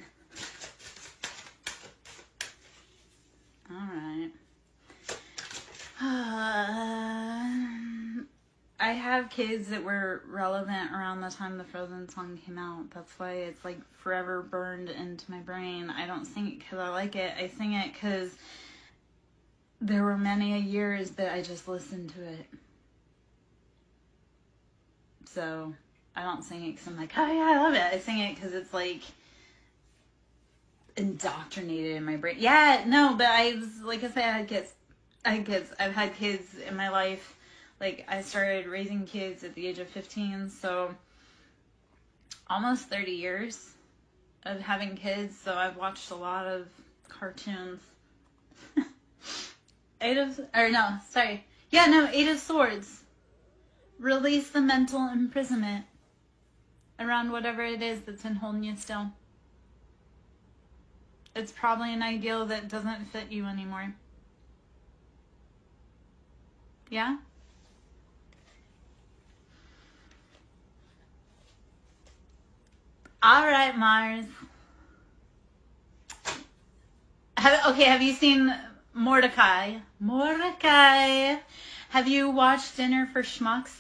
Alright. I have kids that were relevant around the time the Frozen song came out. That's why it's like forever burned into my brain. I don't sing it because I like it. I sing it because there were many years that I just listened to it. So I don't sing it because I'm like, oh yeah, I love it. I sing it because it's like indoctrinated in my brain. Yeah, no, but I was, like I said, I had kids. I've had kids in my life. Like, I started raising kids at the age of 15, so almost 30 years of having kids, so I've watched a lot of cartoons. Eight of Swords. Release the mental imprisonment around whatever it is that's been holding you still. It's probably an ideal that doesn't fit you anymore. Yeah? All right, Mars. Have you seen Mordecai? Have you watched Dinner for Schmucks?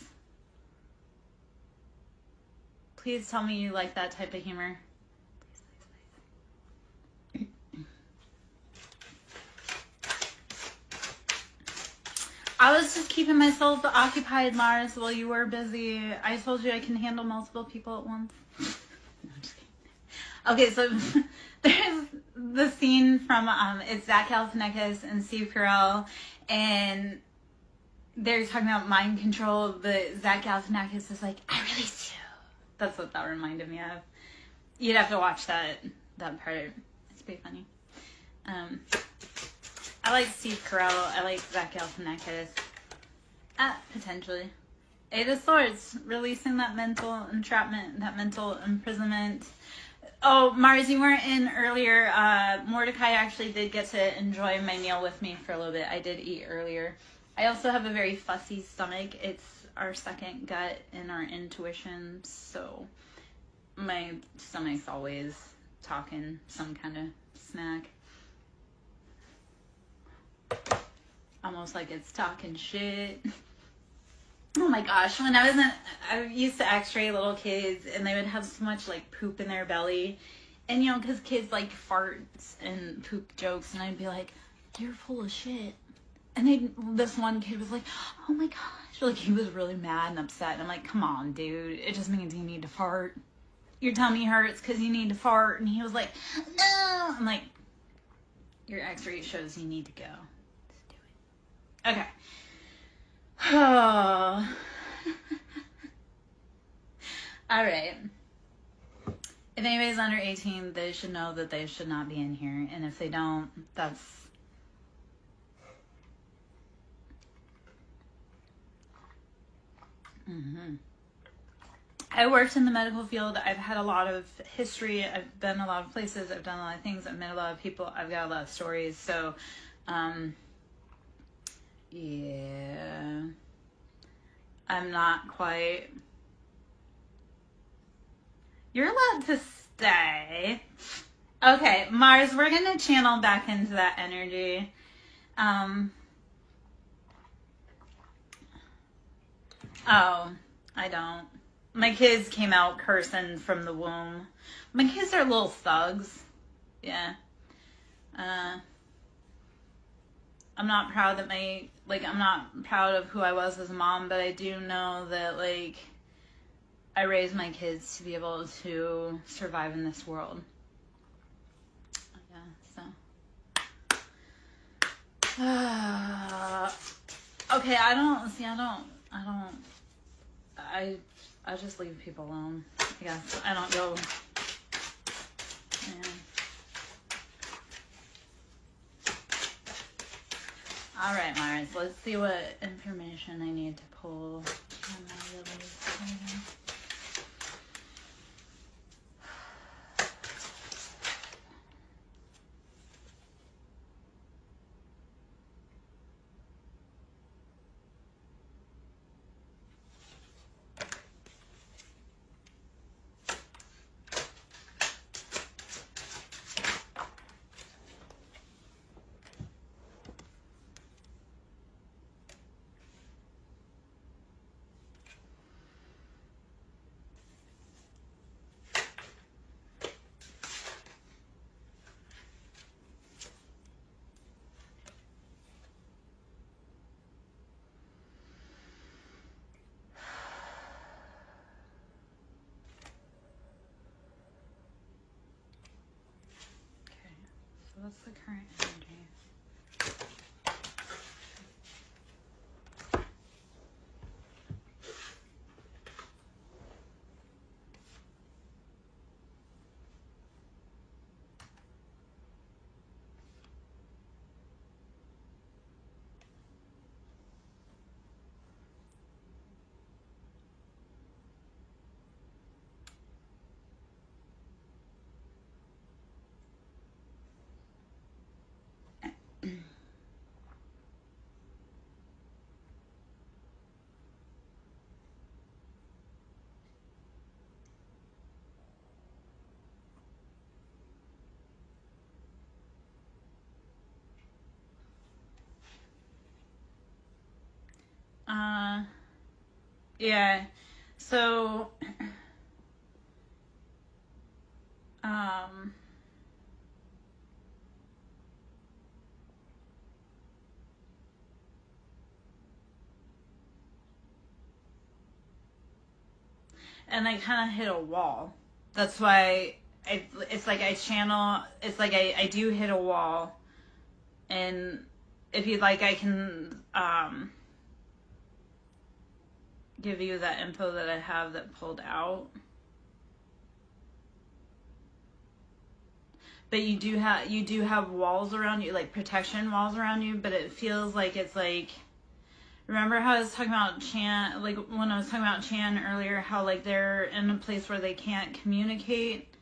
Please tell me you like that type of humor. I was just keeping myself occupied, Mars, while you were busy. I told you I can handle multiple people at once. No, I'm just kidding. Okay, so there's the scene from it's Zach Galifianakis and Steve Carell, and they're talking about mind control. But Zach Galifianakis is like, "I release you." That's what that reminded me of. You'd have to watch that part. It's pretty funny. I like Steve Carell. I like Zach Galifianakis. Potentially. Eight of Swords. Releasing that mental entrapment, that mental imprisonment. Oh, Mars, you weren't in earlier. Mordecai actually did get to enjoy my meal with me for a little bit. I did eat earlier. I also have a very fussy stomach. It's our second gut and our intuition, so my stomach's always talking some kind of snack. almost like it's talking shit. Oh my gosh, when I used to x-ray little kids and they would have so much like poop in their belly. And you know, because kids like farts and poop jokes, and I'd be like, you're full of shit. And this one kid was like, oh my gosh. Like, he was really mad and upset. And I'm like, come on, dude. It just means you need to fart. Your tummy hurts because you need to fart. And he was like, no. I'm like, your x-ray shows you need to go. Just do it. Okay. Oh. All right. If anybody's under 18, they should know that they should not be in here. And if they don't, that's... I worked in the medical field. I've had a lot of history. I've been a lot of places. I've done a lot of things. I've met a lot of people. I've got a lot of stories. So, yeah. I'm not quite... You're allowed to stay. Okay, Mars, we're going to channel back into that energy. Oh, I don't. My kids came out cursing from the womb. My kids are little thugs. Yeah. I'm not proud that I'm not proud of who I was as a mom, but I do know that, like, I raised my kids to be able to survive in this world. Yeah, so. Okay, I just leave people alone. I guess I don't go. Yeah. All right, Mars. Let's see what information I need to pull. What's the current energy? Yeah. So, and I kind of hit a wall. That's why it's like I channel, it's like I do hit a wall. And if you'd like, I can give you that info that I have that pulled out. But you do have walls around you, like protection walls around you, but it feels like it's like, remember how I was talking about Chan, like when I was talking about Chan earlier, how like they're in a place where they can't communicate?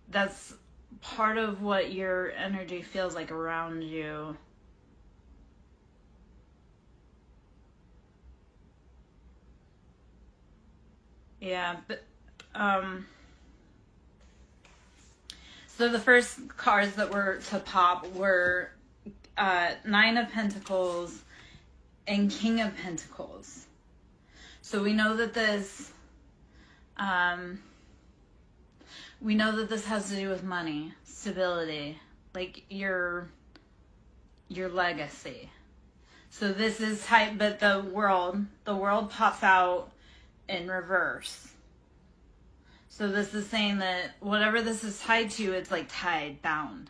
That's part of what your energy feels like around you. Yeah, but so the first cards that were to pop were Nine of Pentacles and King of Pentacles. So we know that this has to do with money, stability, like your legacy. So this is type, but the world pops out in reverse. So this is saying that whatever this is tied to, it's like tied, bound.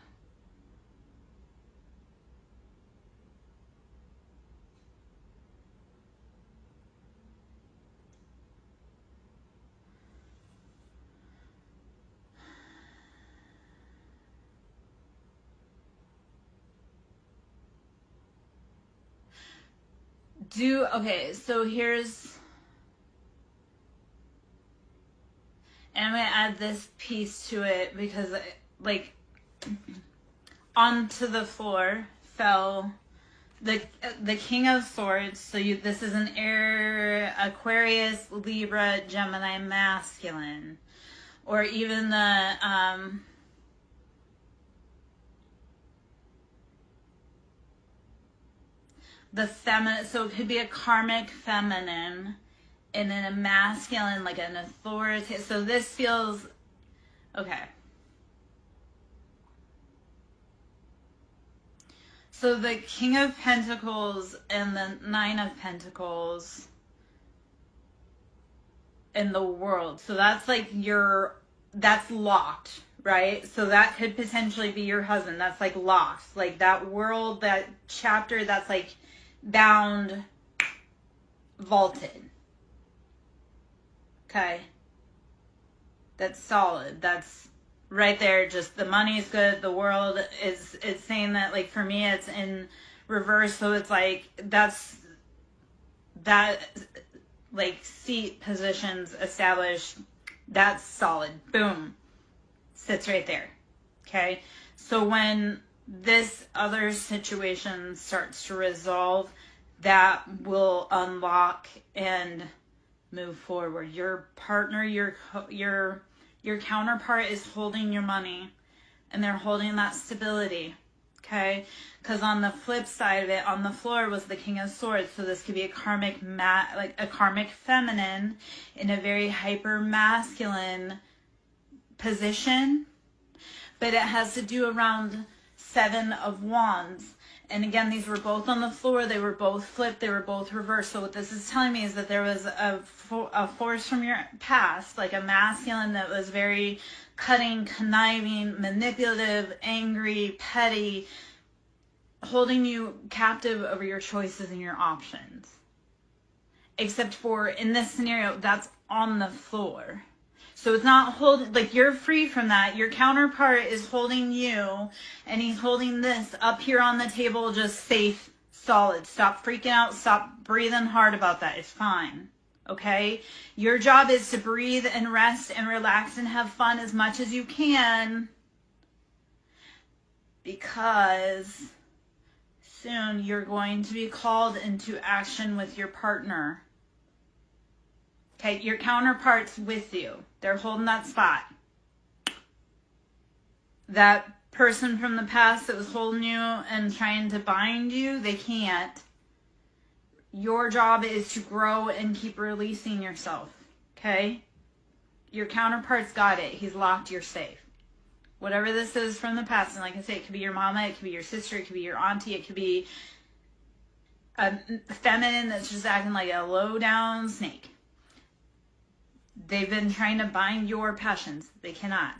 Okay, so here's, and I'm going to add this piece to it because, like, onto the floor fell the King of Swords. So this is an air, Aquarius, Libra, Gemini, masculine, or even the feminine. So it could be a karmic feminine, and then a masculine, like an authority. So this feels okay. So the King of Pentacles and the Nine of Pentacles in the world. So that's like that's locked, right? So that could potentially be your husband. That's like locked. Like that world, that chapter, that's like bound, vaulted. Okay. That's solid. That's right there. Just the money's good. The world it's saying that, like, for me, it's in reverse. So it's like, that, like, seat positions established. That's solid. Boom. Sits right there. Okay. So when this other situation starts to resolve, that will unlock and move forward. Your partner, your counterpart is holding your money, and they're holding that stability. Okay, because on the flip side of it, on the floor was the King of Swords. So this could be a karmic like a karmic feminine in a very hyper masculine position, but it has to do around Seven of Wands. And again, these were both on the floor. They were both flipped. They were both reversed. So what this is telling me is that there was a force from your past, like a masculine that was very cutting, conniving, manipulative, angry, petty, holding you captive over your choices and your options. Except for, in this scenario, that's on the floor. So it's not holding, like, you're free from that. Your counterpart is holding you, and he's holding this up here on the table, just safe, solid. Stop freaking out. Stop breathing hard about that. It's fine. Okay? Your job is to breathe and rest and relax and have fun as much as you can, because soon you're going to be called into action with your partner. Okay, your counterpart's with you. They're holding that spot. That person from the past that was holding you and trying to bind you, they can't. Your job is to grow and keep releasing yourself. Okay? Your counterpart's got it. He's locked. You're safe. Whatever this is from the past, and like I say, it could be your mama, it could be your sister, it could be your auntie, it could be a feminine that's just acting like a low-down snake. They've been trying to bind your passions. They cannot.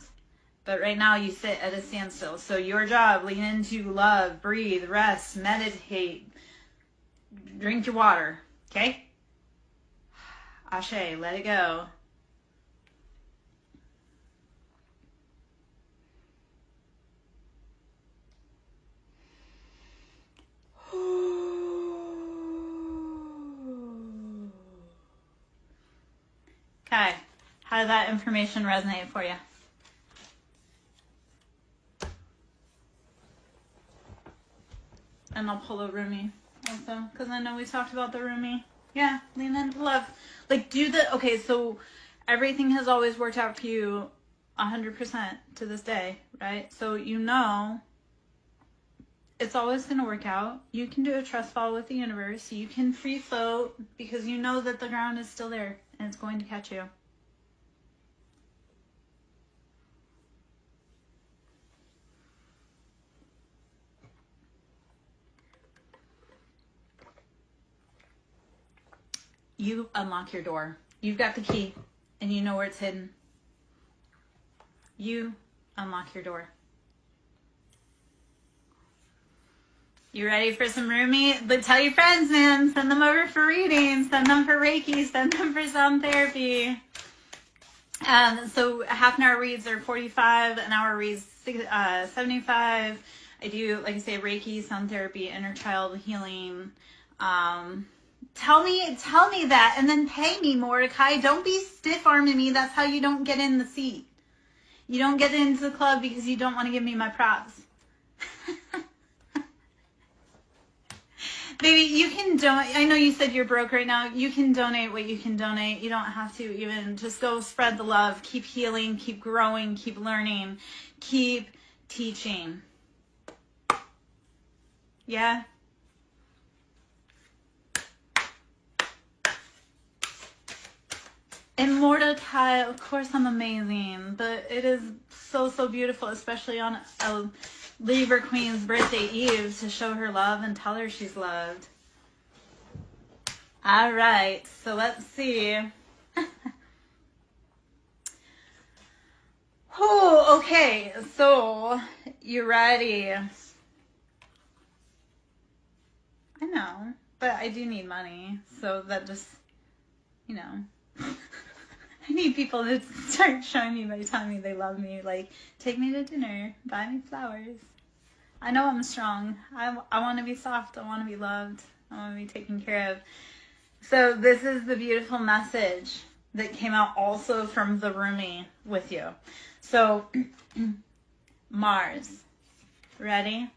But right now you sit at a standstill. So your job, lean into love, breathe, rest, meditate, drink your water. Okay? Ashe, let it go. Okay, how did that information resonate for you? And I'll pull a roomie also, because I know we talked about the roomie. Yeah, lean into love. Like, okay, so everything has always worked out for you 100% to this day, right? So you know It's always going to work out. You can do a trust fall with the universe. You can free float because you know that the ground is still there and it's going to catch you. You unlock your door. You've got the key and you know where it's hidden. You unlock your door. You ready for some roomie? But tell your friends, man. Send them over for readings. Send them for Reiki. Send them for sound therapy. So half an hour reads are 45. An hour reads 75. I do, like I say, Reiki, sound therapy, inner child healing. Tell me that, and then pay me, Mordecai. Don't be stiff-arming me. That's how you don't get in the seat. You don't get into the club because you don't want to give me my props. Baby, you can donate. I know you said you're broke right now. You can donate what you can donate. You don't have to even just go spread the love. Keep healing, keep growing, keep learning, keep teaching. Yeah? And Mordecai, of course I'm amazing, but it is so, so beautiful, especially on a Libra Queen's birthday eve, to show her love and tell her she's loved. All right, so let's see. Oh, okay, so you ready? I know, but I do need money, so that just, you know. I need people to start showing me by telling me they love me. Like, take me to dinner, buy me flowers. I know I'm strong. I want to be soft. I want to be loved. I want to be taken care of. So this is the beautiful message that came out also from the roomie with you. So, Mars. Ready?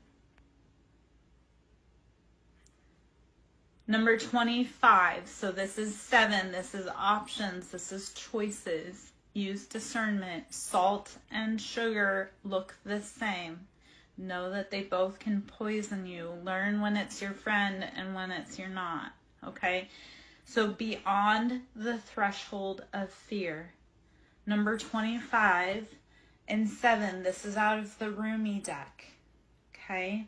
Number 25, so this is 7, this is options, this is choices. Use discernment. Salt and sugar look the same. Know that they both can poison you. Learn when it's your friend and when it's your not, okay? So beyond the threshold of fear. Number 25 and 7, this is out of the roomie deck, okay?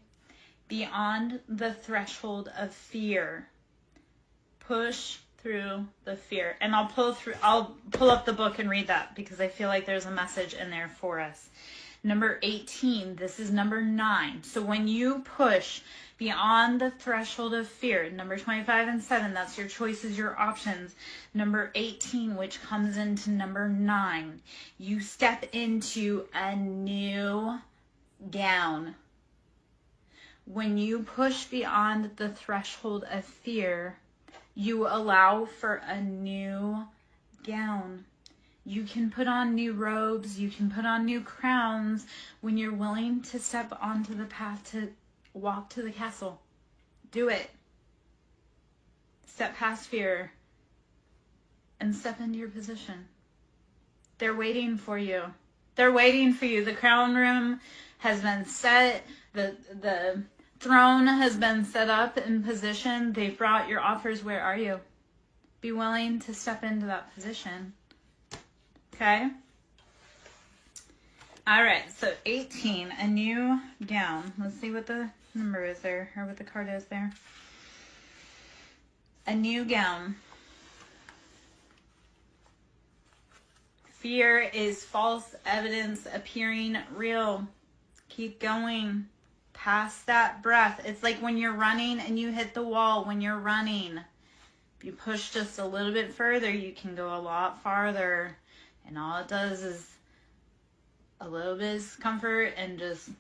Beyond the threshold of fear. Push through the fear. And I'll pull up the book and read that because I feel like there's a message in there for us. Number 18, this is number 9. So when you push beyond the threshold of fear, number 25 and 7, that's your choices, your options. Number 18, which comes into number 9, you step into a new gown. When you push beyond the threshold of fear, you allow for a new gown. You can put on new robes. You can put on new crowns when you're willing to step onto the path to walk to the castle. Do it. Step past fear and step into your position. They're waiting for you. They're waiting for you. The crown room has been set. The throne has been set up in position. They've brought your offers. Where are you? Be willing to step into that position. Okay? All right, so 18, a new gown. Let's see what the number is there, or what the card is there. A new gown. Fear is false evidence appearing real. Keep going. Past that breath. It's like when you're running and you hit the wall. When you're running, if you push just a little bit further, you can go a lot farther. And all it does is a little bit of discomfort and just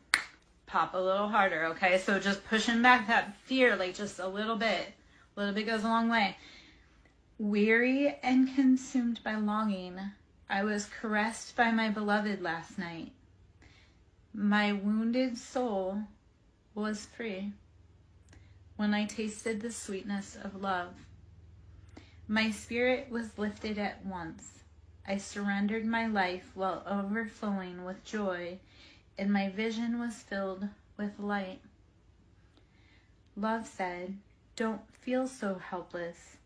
pop a little harder, okay? So just pushing back that fear, like just a little bit. A little bit goes a long way. Weary and consumed by longing, I was caressed by my beloved last night. My wounded soul was free when I tasted the sweetness of love. My spirit was lifted at once. I surrendered my life while overflowing with joy, and my vision was filled with light. Love said, "Don't feel so helpless,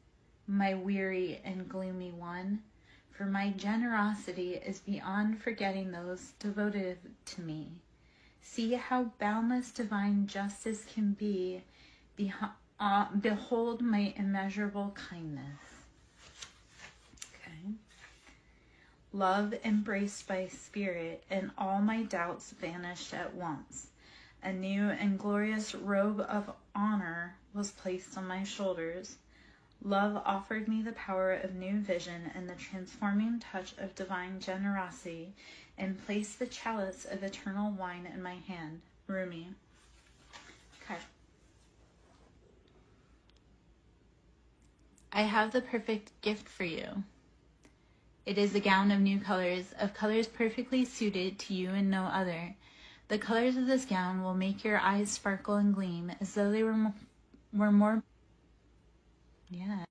my weary and gloomy one, for my generosity is beyond forgetting those devoted to me. See how boundless divine justice can be. Behold my immeasurable kindness." Okay. Love embraced by spirit, and all my doubts vanished at once. A new and glorious robe of honor was placed on my shoulders. Love offered me the power of new vision and the transforming touch of divine generosity, and placed the chalice of eternal wine in my hand. Rumi. Okay. I have the perfect gift for you. It is a gown of new colors, of colors perfectly suited to you and no other. The colors of this gown will make your eyes sparkle and gleam as though they were more... Yeah,